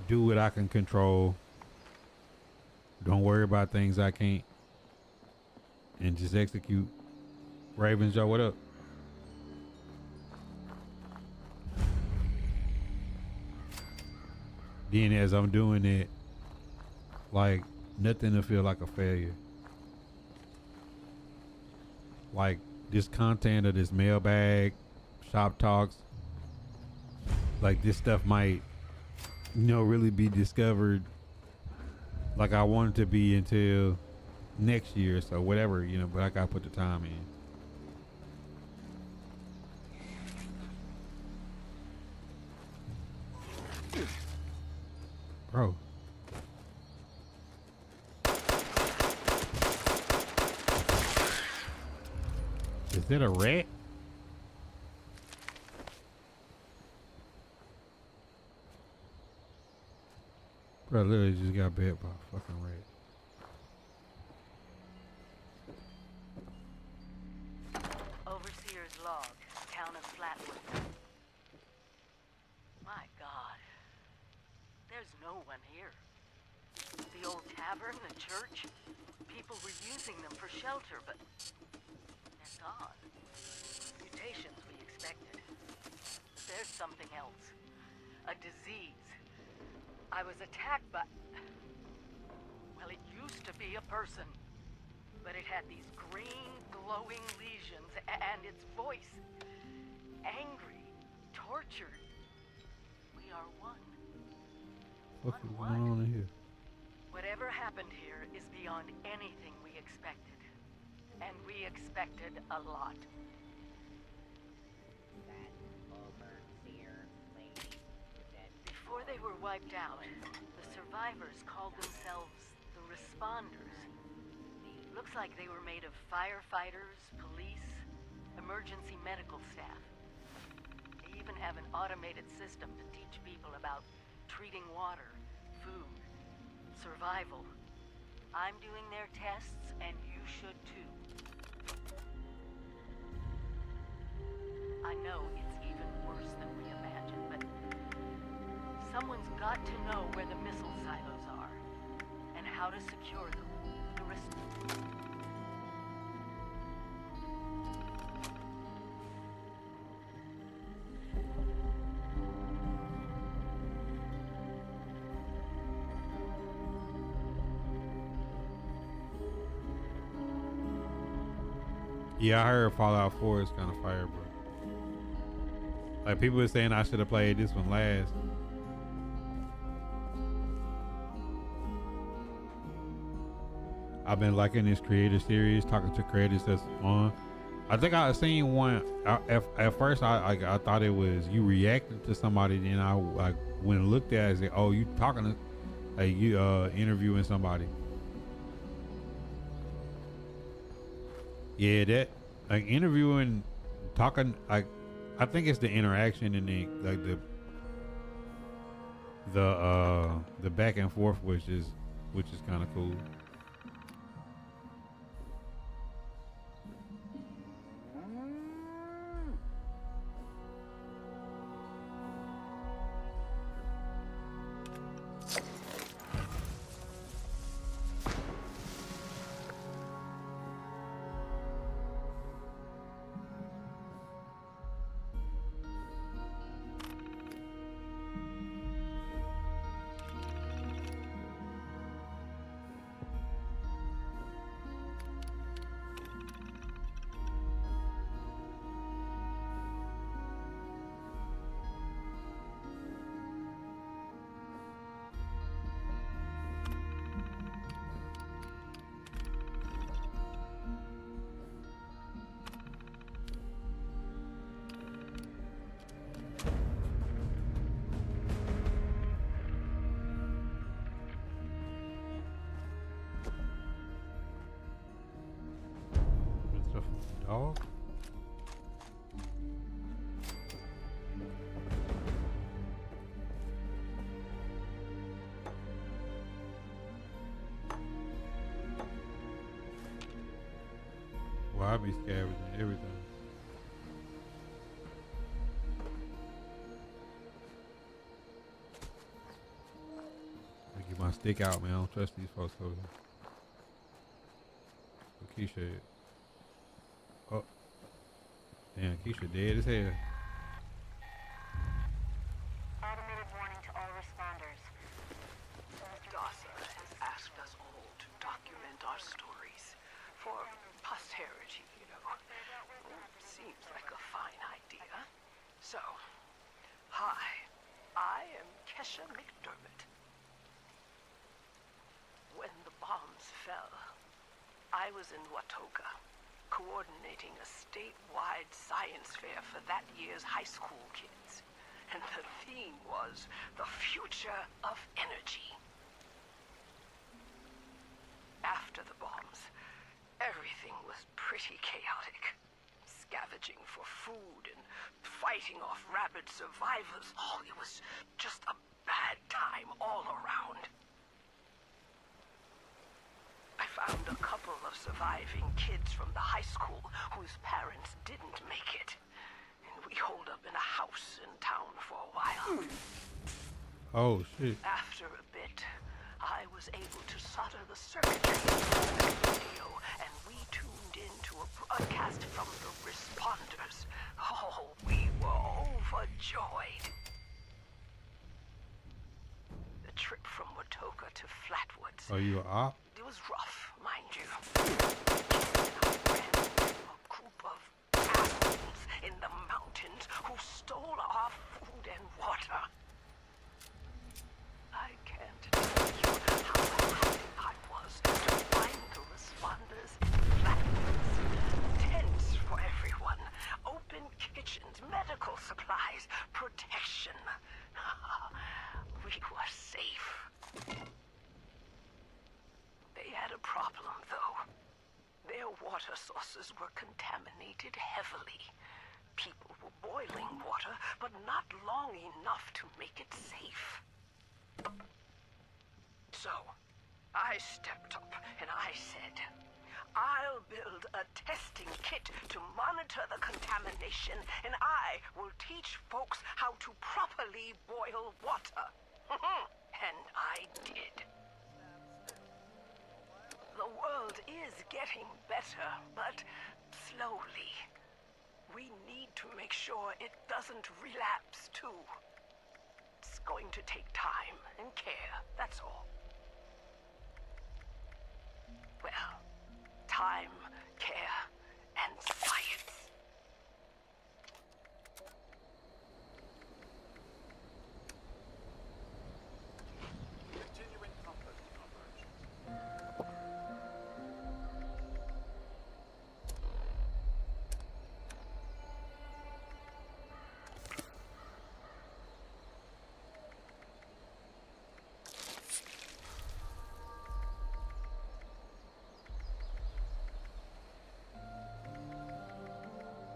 Do what I can control. Don't worry about things I can't. And just execute. Ravens, yo, what up? Then as I'm doing it, Like nothing to feel like a failure. Like this content of this mailbag, shop talks, like this stuff might, really be discovered like I want it to be until next year, so whatever, but I gotta put the time in. Bro. Is that a rat? Bro, I literally just got bit by a fucking rat. Overseer's log, town of Flatwood. My God. There's no one here. The old tavern, the church, people were using them for shelter, but they're gone. Mutations we expected. There's something else. A disease. I was attacked by... Well, it used to be a person. But it had these green, glowing lesions, and its voice. Angry. Tortured. We are one. What's going on in here? Whatever happened here is beyond anything we expected. And we expected a lot. Before they were wiped out, the survivors called themselves the Responders. Looks like they were made of firefighters, police, emergency medical staff. They even have an automated system to teach people about treating water, food, survival. I'm doing their tests, and you should too. I know it's even worse than we imagined, but someone's got to know where the missile silos are, and how to secure them. The rest... Yeah, I heard Fallout 4 is kind of fire, bro. Like people were saying I should have played this one last. I've been liking this creator series, talking to creators that's on. I think I seen one. At first, I thought it was you reacting to somebody. Then I like when I looked at it, I said, "Oh, you talking to, like you interviewing somebody." Yeah, that like interviewing, talking. Like I think it's the interaction and the back and forth, which is kind of cool. Dog. Well, I be scavenging everything. I get my stick out, man. I don't trust these folks over here. Keisha. Oh. Damn, Keisha dead as hell. Automated warning to all responders. Dawson has asked Hi, I am Kesha McDermott. When the bombs fell, I was in Watoga, coordinating a statewide science fair for that year's high school kids. And the theme was the future of energy. After the bombs, everything was pretty chaotic. Scavenging for food and fighting off rabid survivors. Oh, it was just a bad time all around. I found a couple of surviving kids from the high school whose parents didn't make it. And we holed up in a house in town for a while. Oh shit. After a bit, I was able to solder the circuitry on the radio, and we tuned into a broadcast from the responders. Oh, we were overjoyed. The trip from Watoga to Flatwoods. Are you a op? It was rough, mind you. I ran into a group of animals in the mountains who stole our food and water. I can't tell you how happy I was to find the responders in Flatwoods. Tents for everyone, open kitchens, medical supplies, protection. We were safe. They had a problem, though. Their water sources were contaminated heavily. People were boiling water, but not long enough to make it safe. So, I stepped up and I said, I'll build a testing kit to monitor the contamination, and I will teach folks how to properly boil water. And I did. The world is getting better, but slowly. We need to make sure it doesn't relapse, too. It's going to take time and care, that's all. Well, time, care, and science. Continuing composting operations.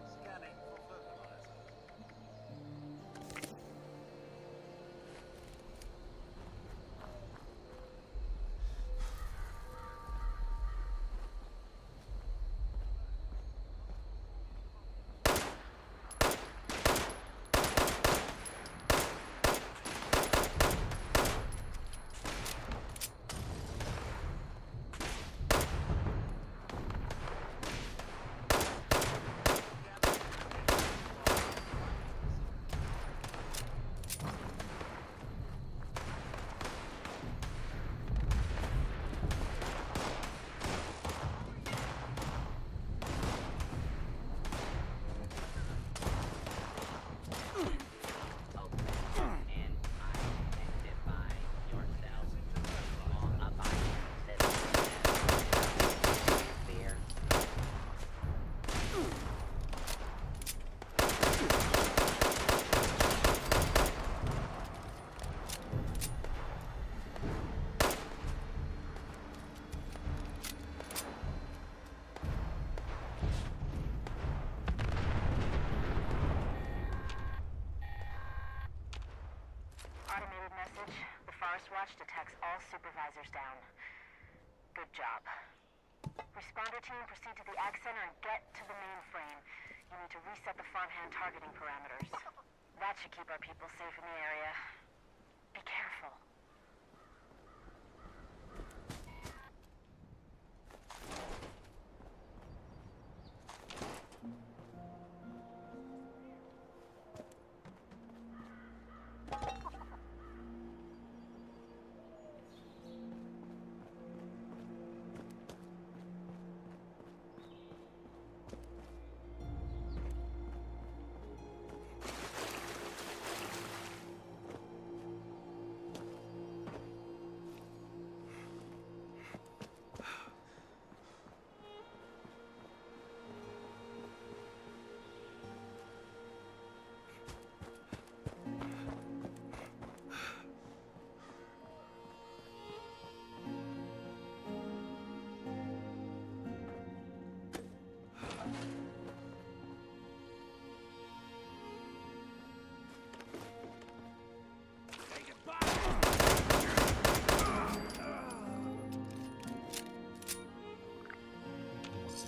Scanning for fertilizer. Automated message. The Forest Watch detects all supervisors down. Good job. Responder team, proceed to the Ag Center and get to the mainframe. You need to reset the farmhand targeting parameters. That should keep our people safe in the area. Be careful.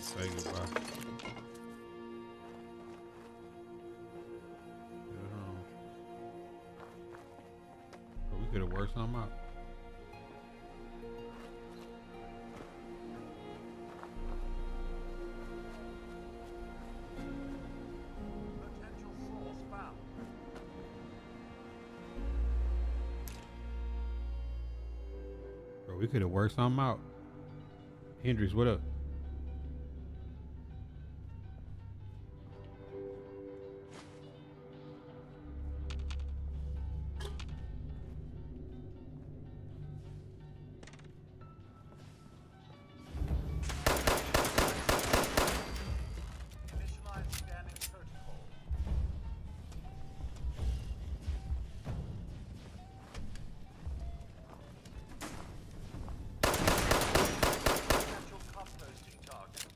Say goodbye. But we could have worked something out. Potential source found. Bro, we could have worked something out. Hendrix, what up? Initialize scanning protocol. Potential composting target.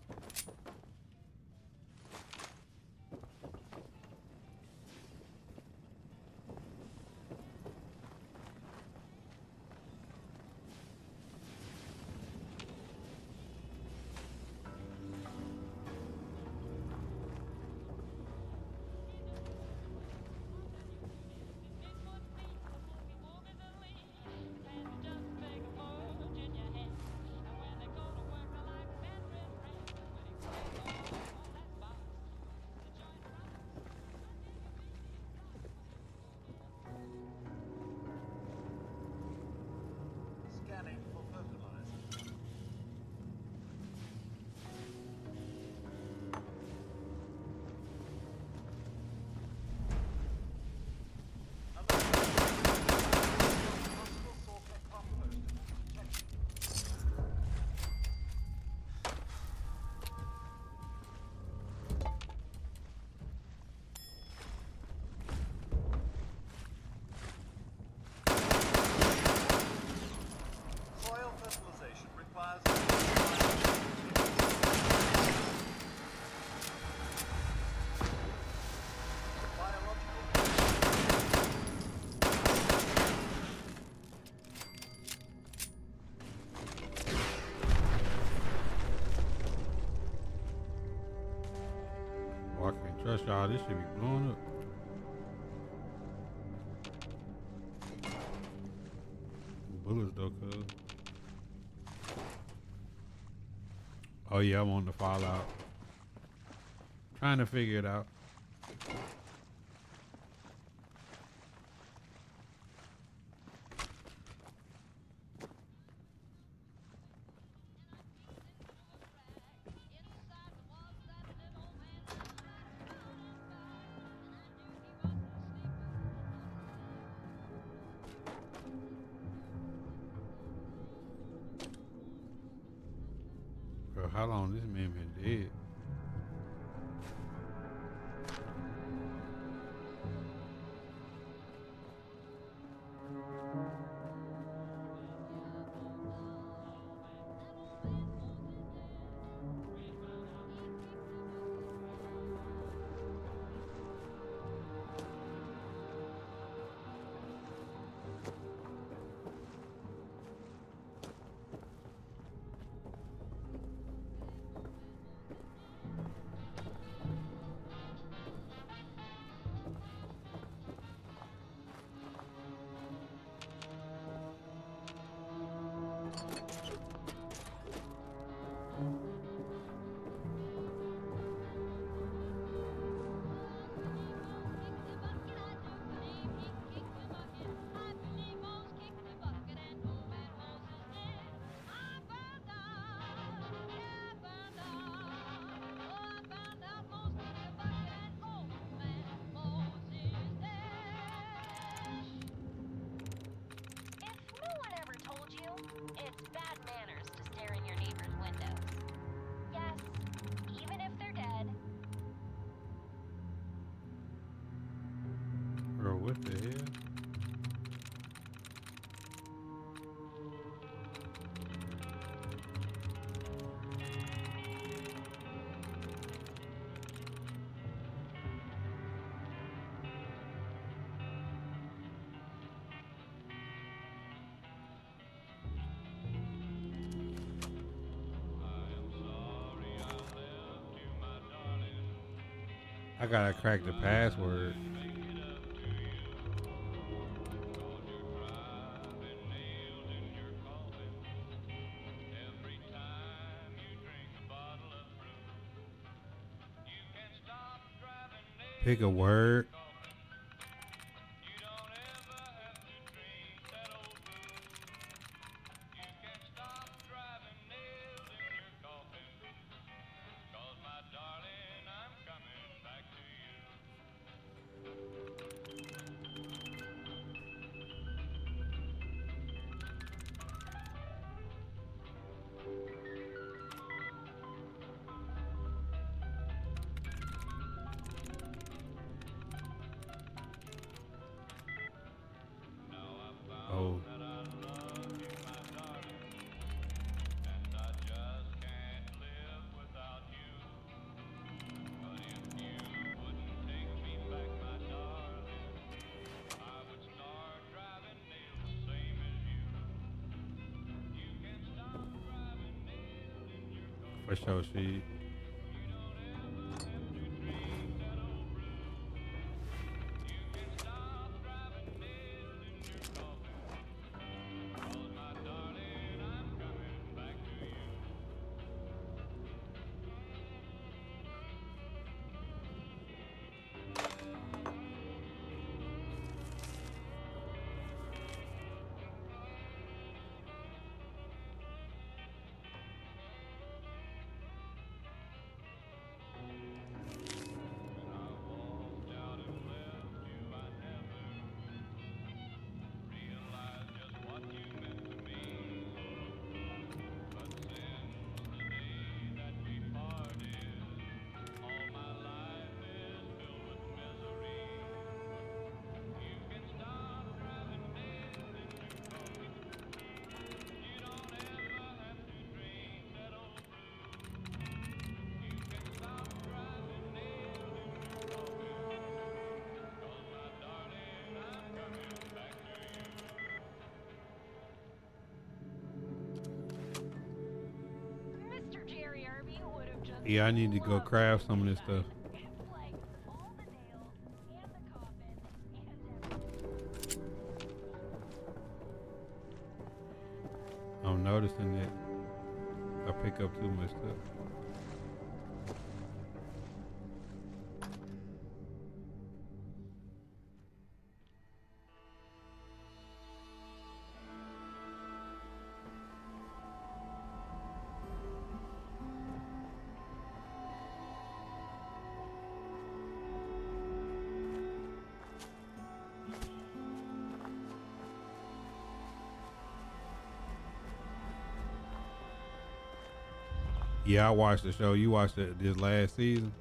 Scanning for fertilizer. Possible source of compost detected. Soil fertilization requires biological. Oh, I can't trust y'all. This should be blowing up. Bullets though, cuz. Oh yeah, I want to fall out. Trying to figure it out. Bro, how long this man been dead? Bro, what the hell? I gotta crack the password. Pick a word. Oh. For sure, she. Yeah, I need to go craft some of this stuff. I'm noticing that I pick up too much stuff. Yeah, I watched the show. You watched it this last season?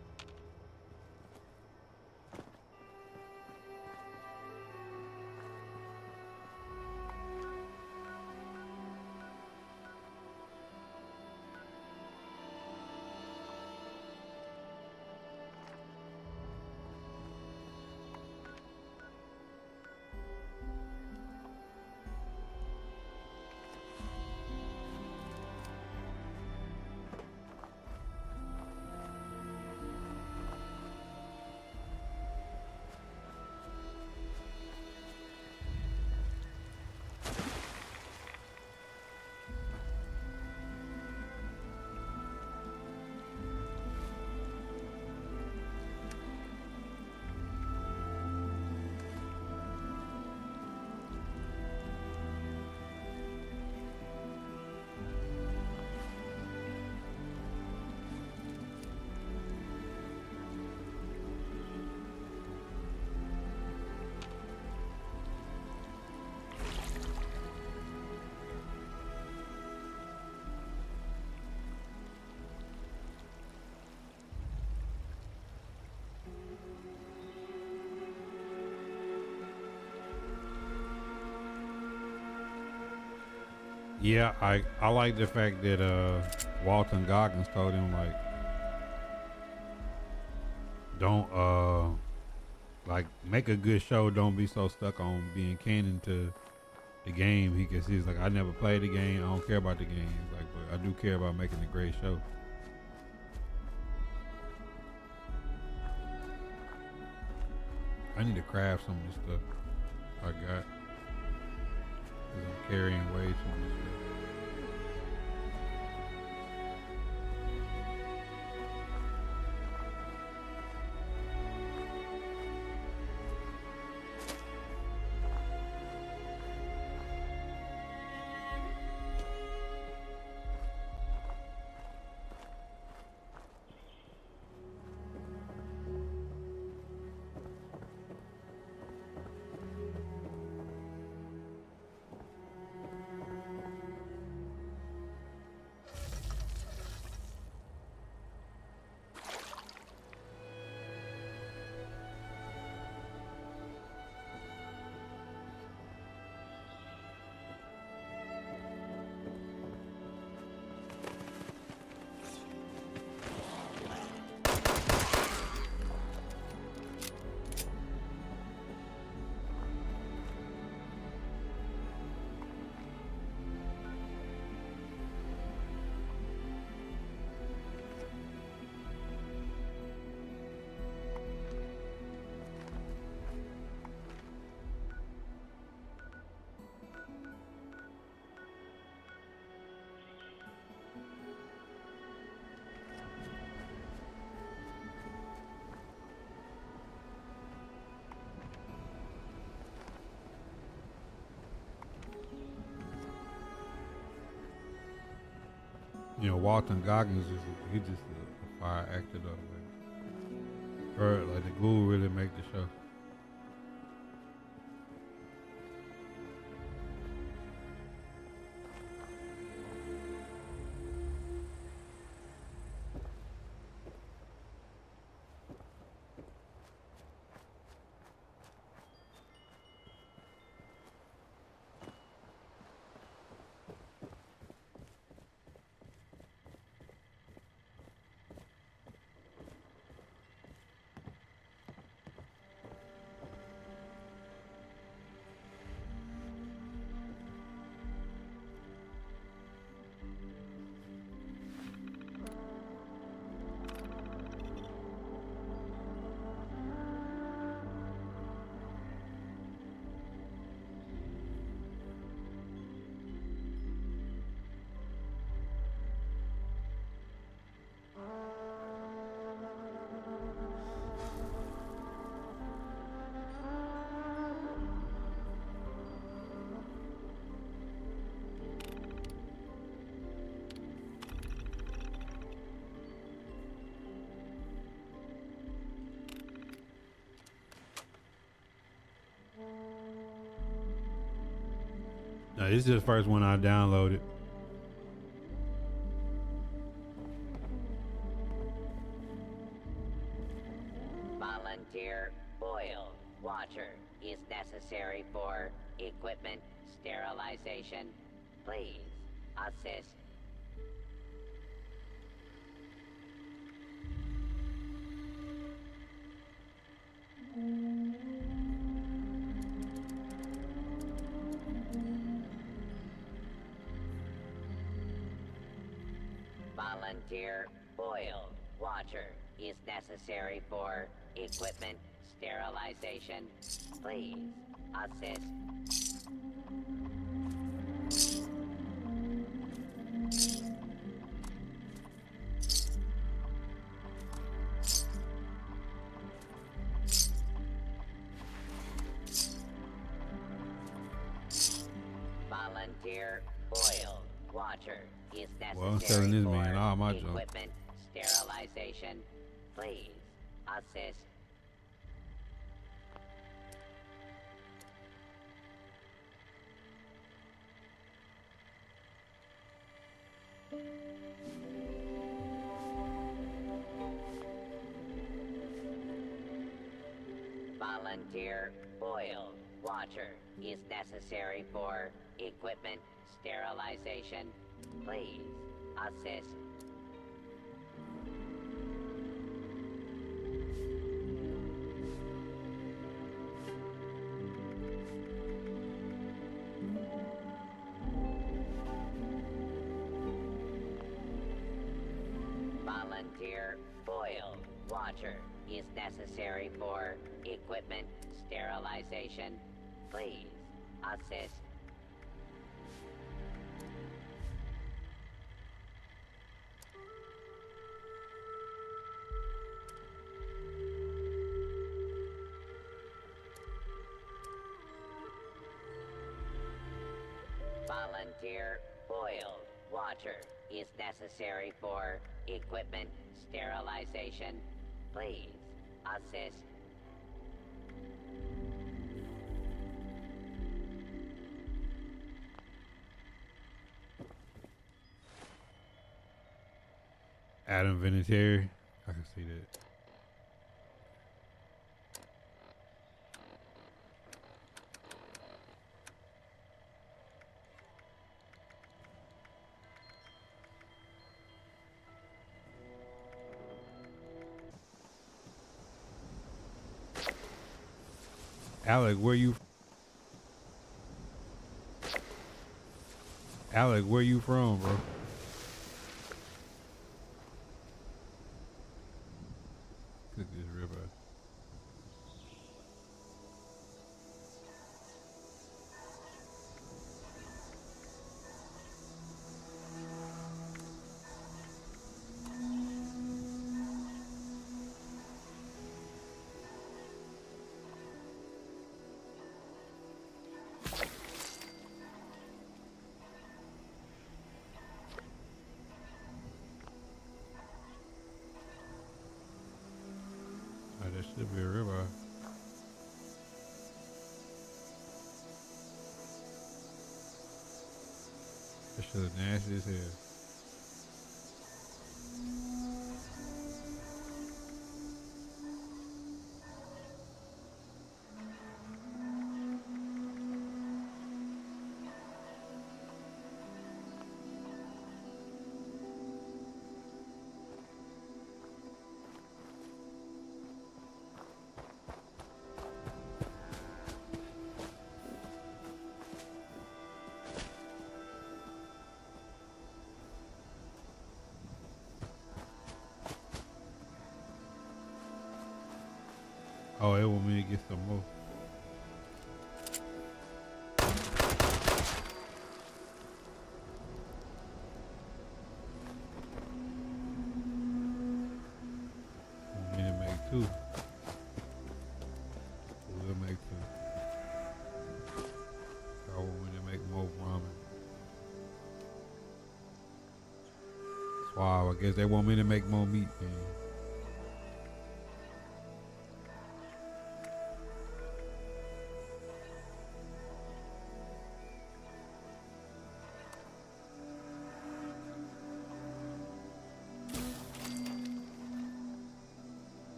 Yeah, I like the fact that Walton Goggins told him like don't like make a good show, don't be so stuck on being canon to the game. He's like, I never played the game, I don't care about the game. He's like, but I do care about making a great show. I need to craft some of this stuff I got. 'Cause I'm carrying way too much stuff. You know, Walton Goggins he's just a fire actor though. Or like the glue really make the show. No, this is the first one I downloaded. Volunteer oil watcher is necessary for equipment sterilization. Please assist. Volunteer oil watcher is necessary for equipment sterilization. Please assist. Volunteer oil watcher is necessary Well, I'm selling this for man all my junk. equipment sterilization. Please assist. Volunteer oil watcher is necessary for equipment sterilization. Please assist. Volunteer oil watcher is necessary for equipment sterilization. Please assist. Volunteer boiled water is necessary for equipment sterilization. Please assist. Adam Vinatieri. I can see that. Alec, where you? Alec, where you from, bro? Cook this ribeye. Oh, that should be a ribeye. That shit look nasty as hell. Oh, it want me to get some more. Want me to make two. We'll make two. I want me to make more ramen. Wow, I guess they want me to make more meat, man.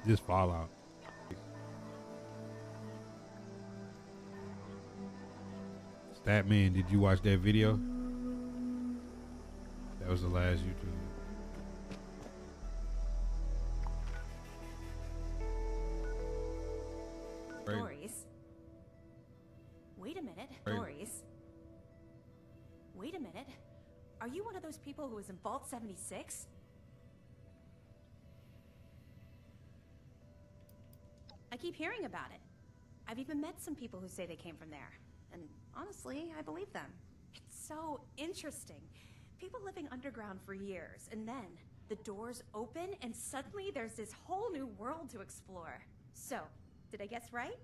Just Fallout. Statman, did you watch that video? That was the last YouTube. Doris. Wait a minute. Doris. Wait a minute. Are you one of those people who was in Vault 76? I keep hearing about it. I've even met some people who say they came from there. And honestly, I believe them. It's so interesting. People living underground for years, and then the doors open, and suddenly there's this whole new world to explore. So, did I guess right?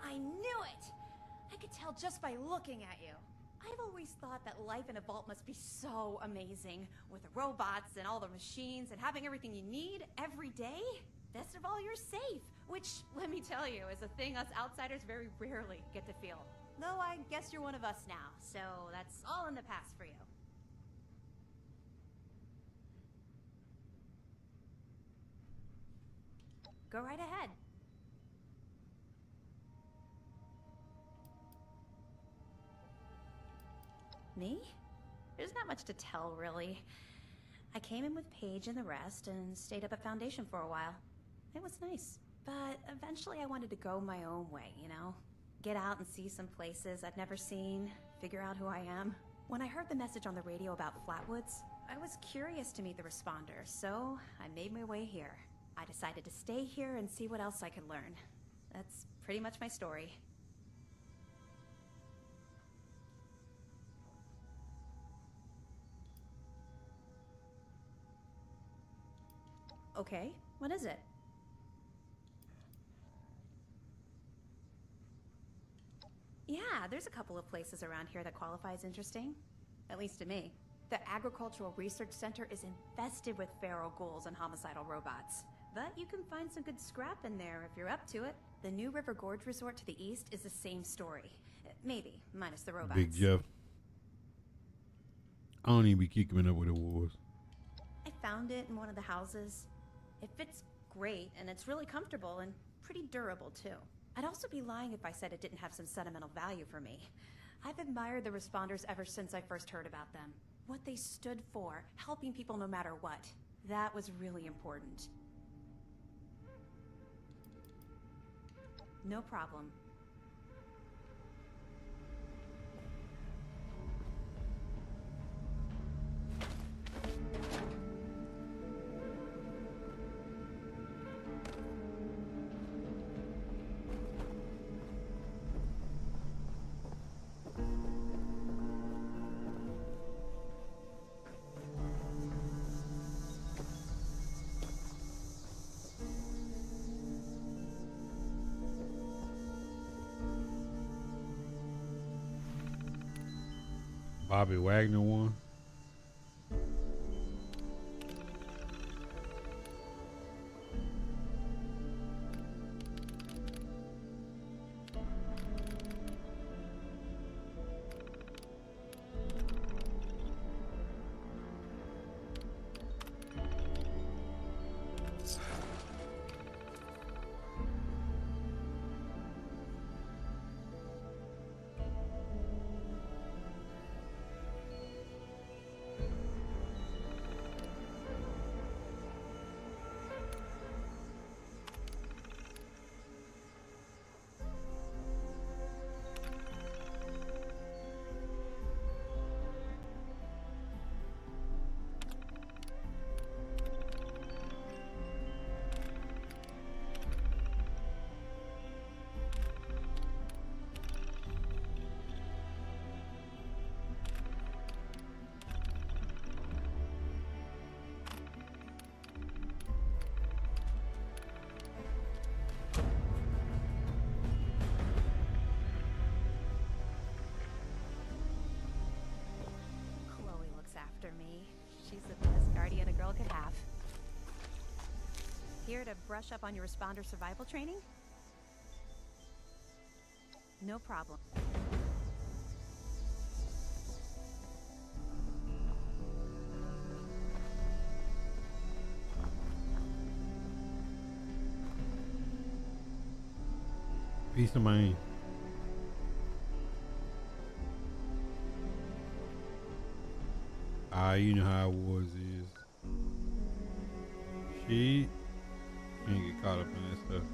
I knew it! I could tell just by looking at you. I've always thought that life in a vault must be so amazing, with the robots and all the machines and having everything you need every day. Best of all, you're safe, which, let me tell you, is a thing us outsiders very rarely get to feel. Though I guess you're one of us now, so that's all in the past for you. Go right ahead. Me? There's not much to tell, really. I came in with Paige and the rest and stayed up at Foundation for a while. It was nice. But eventually I wanted to go my own way, you know? Get out and see some places I've never seen, figure out who I am. When I heard the message on the radio about Flatwoods, I was curious to meet the responders, so I made my way here. I decided to stay here and see what else I could learn. That's pretty much my story. Okay, what is it? Yeah, there's a couple of places around here that qualify as interesting. At least to me. The Agricultural Research Center is infested with feral ghouls and homicidal robots. But you can find some good scrap in there if you're up to it. The New River Gorge Resort to the east is the same story. Maybe, minus the robots. Big Jeff. I don't even be keeping up with the wars. I found it in one of the houses. It fits great, and it's really comfortable and pretty durable, too. I'd also be lying if I said it didn't have some sentimental value for me. I've admired the responders ever since I first heard about them. What they stood for, helping people no matter what. That was really important. No problem. Bobby Wagner one. She's the best guardian a girl could have. Here to brush up on your responder survival training? No problem. Peace of mind. You know how wars is. She can't get caught up in that stuff.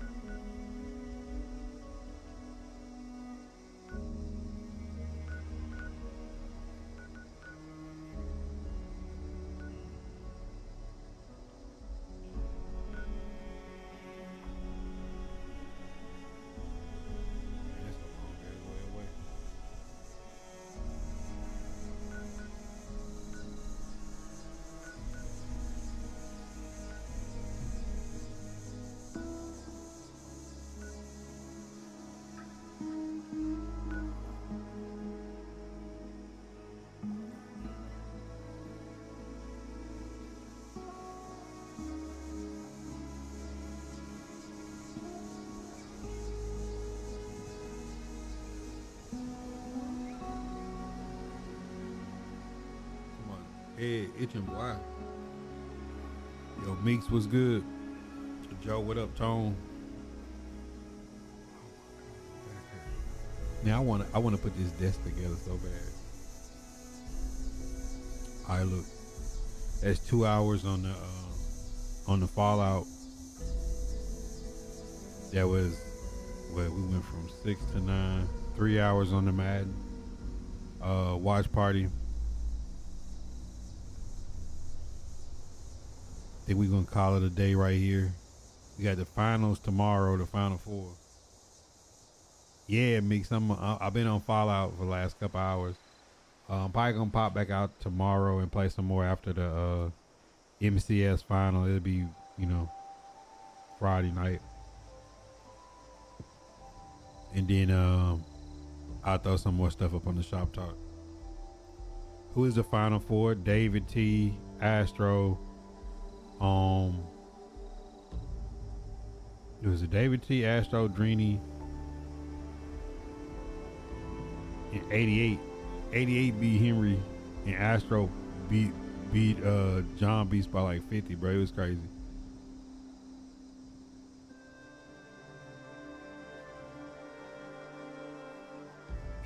Head itching, boy. Yo, Meeks was good. Joe, what up, Tone? Now I wanna put this desk together so bad. All right, look, that's 2 hours on the Fallout. That was what we went from 6 to 9, 3 hours on the Madden watch party. Think we're gonna call it a day right here. We got the finals tomorrow, the final four. Yeah, Mix. I've been on Fallout for the last couple hours. Probably gonna pop back out tomorrow and play some more after the MCS final. It'll be, Friday night. And then I'll throw some more stuff up on the Shop Talk. Who is the final four? David T, Astro. It was a David T, Astro, Drini, and 88. 88 beat Henry, and Astro beat John Beast by like 50, bro. It was crazy.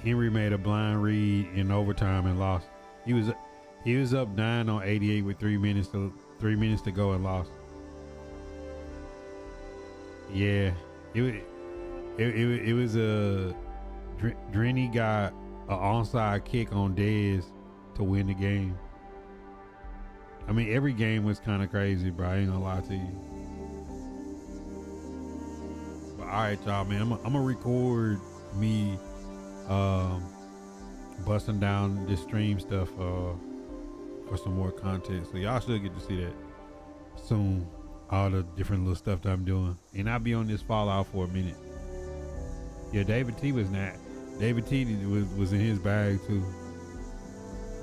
Henry made a blind read in overtime and lost. He was up 9 on 88 with 3 minutes to go and lost. Yeah, it was a Drini got an onside kick on Dez to win the game. I mean, every game was kind of crazy, bro. I ain't gonna lie to you. But all right, y'all, man. I'm gonna record me busting down this stream stuff for some more content. So y'all should get to see that soon. All the different little stuff that I'm doing. And I'll be on this Fallout for a minute. Yeah, David T was not. David T was in his bag too.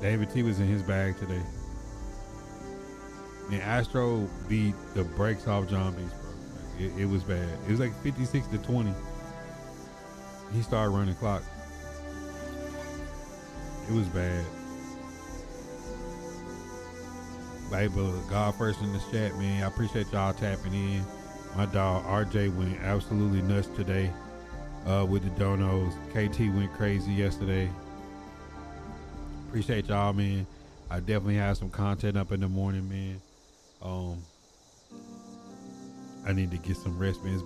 David T was in his bag today. Man, Astro beat the brakes off John Beast, bro. Like, it was bad. It was like 56 to 20. He started running clock. It was bad. But God first in the chat, man. I appreciate y'all tapping in. My dog RJ went absolutely nuts today with the donos. KT went crazy yesterday. Appreciate y'all, man. I definitely have some content up in the morning, man. I need to get some rest, man. It's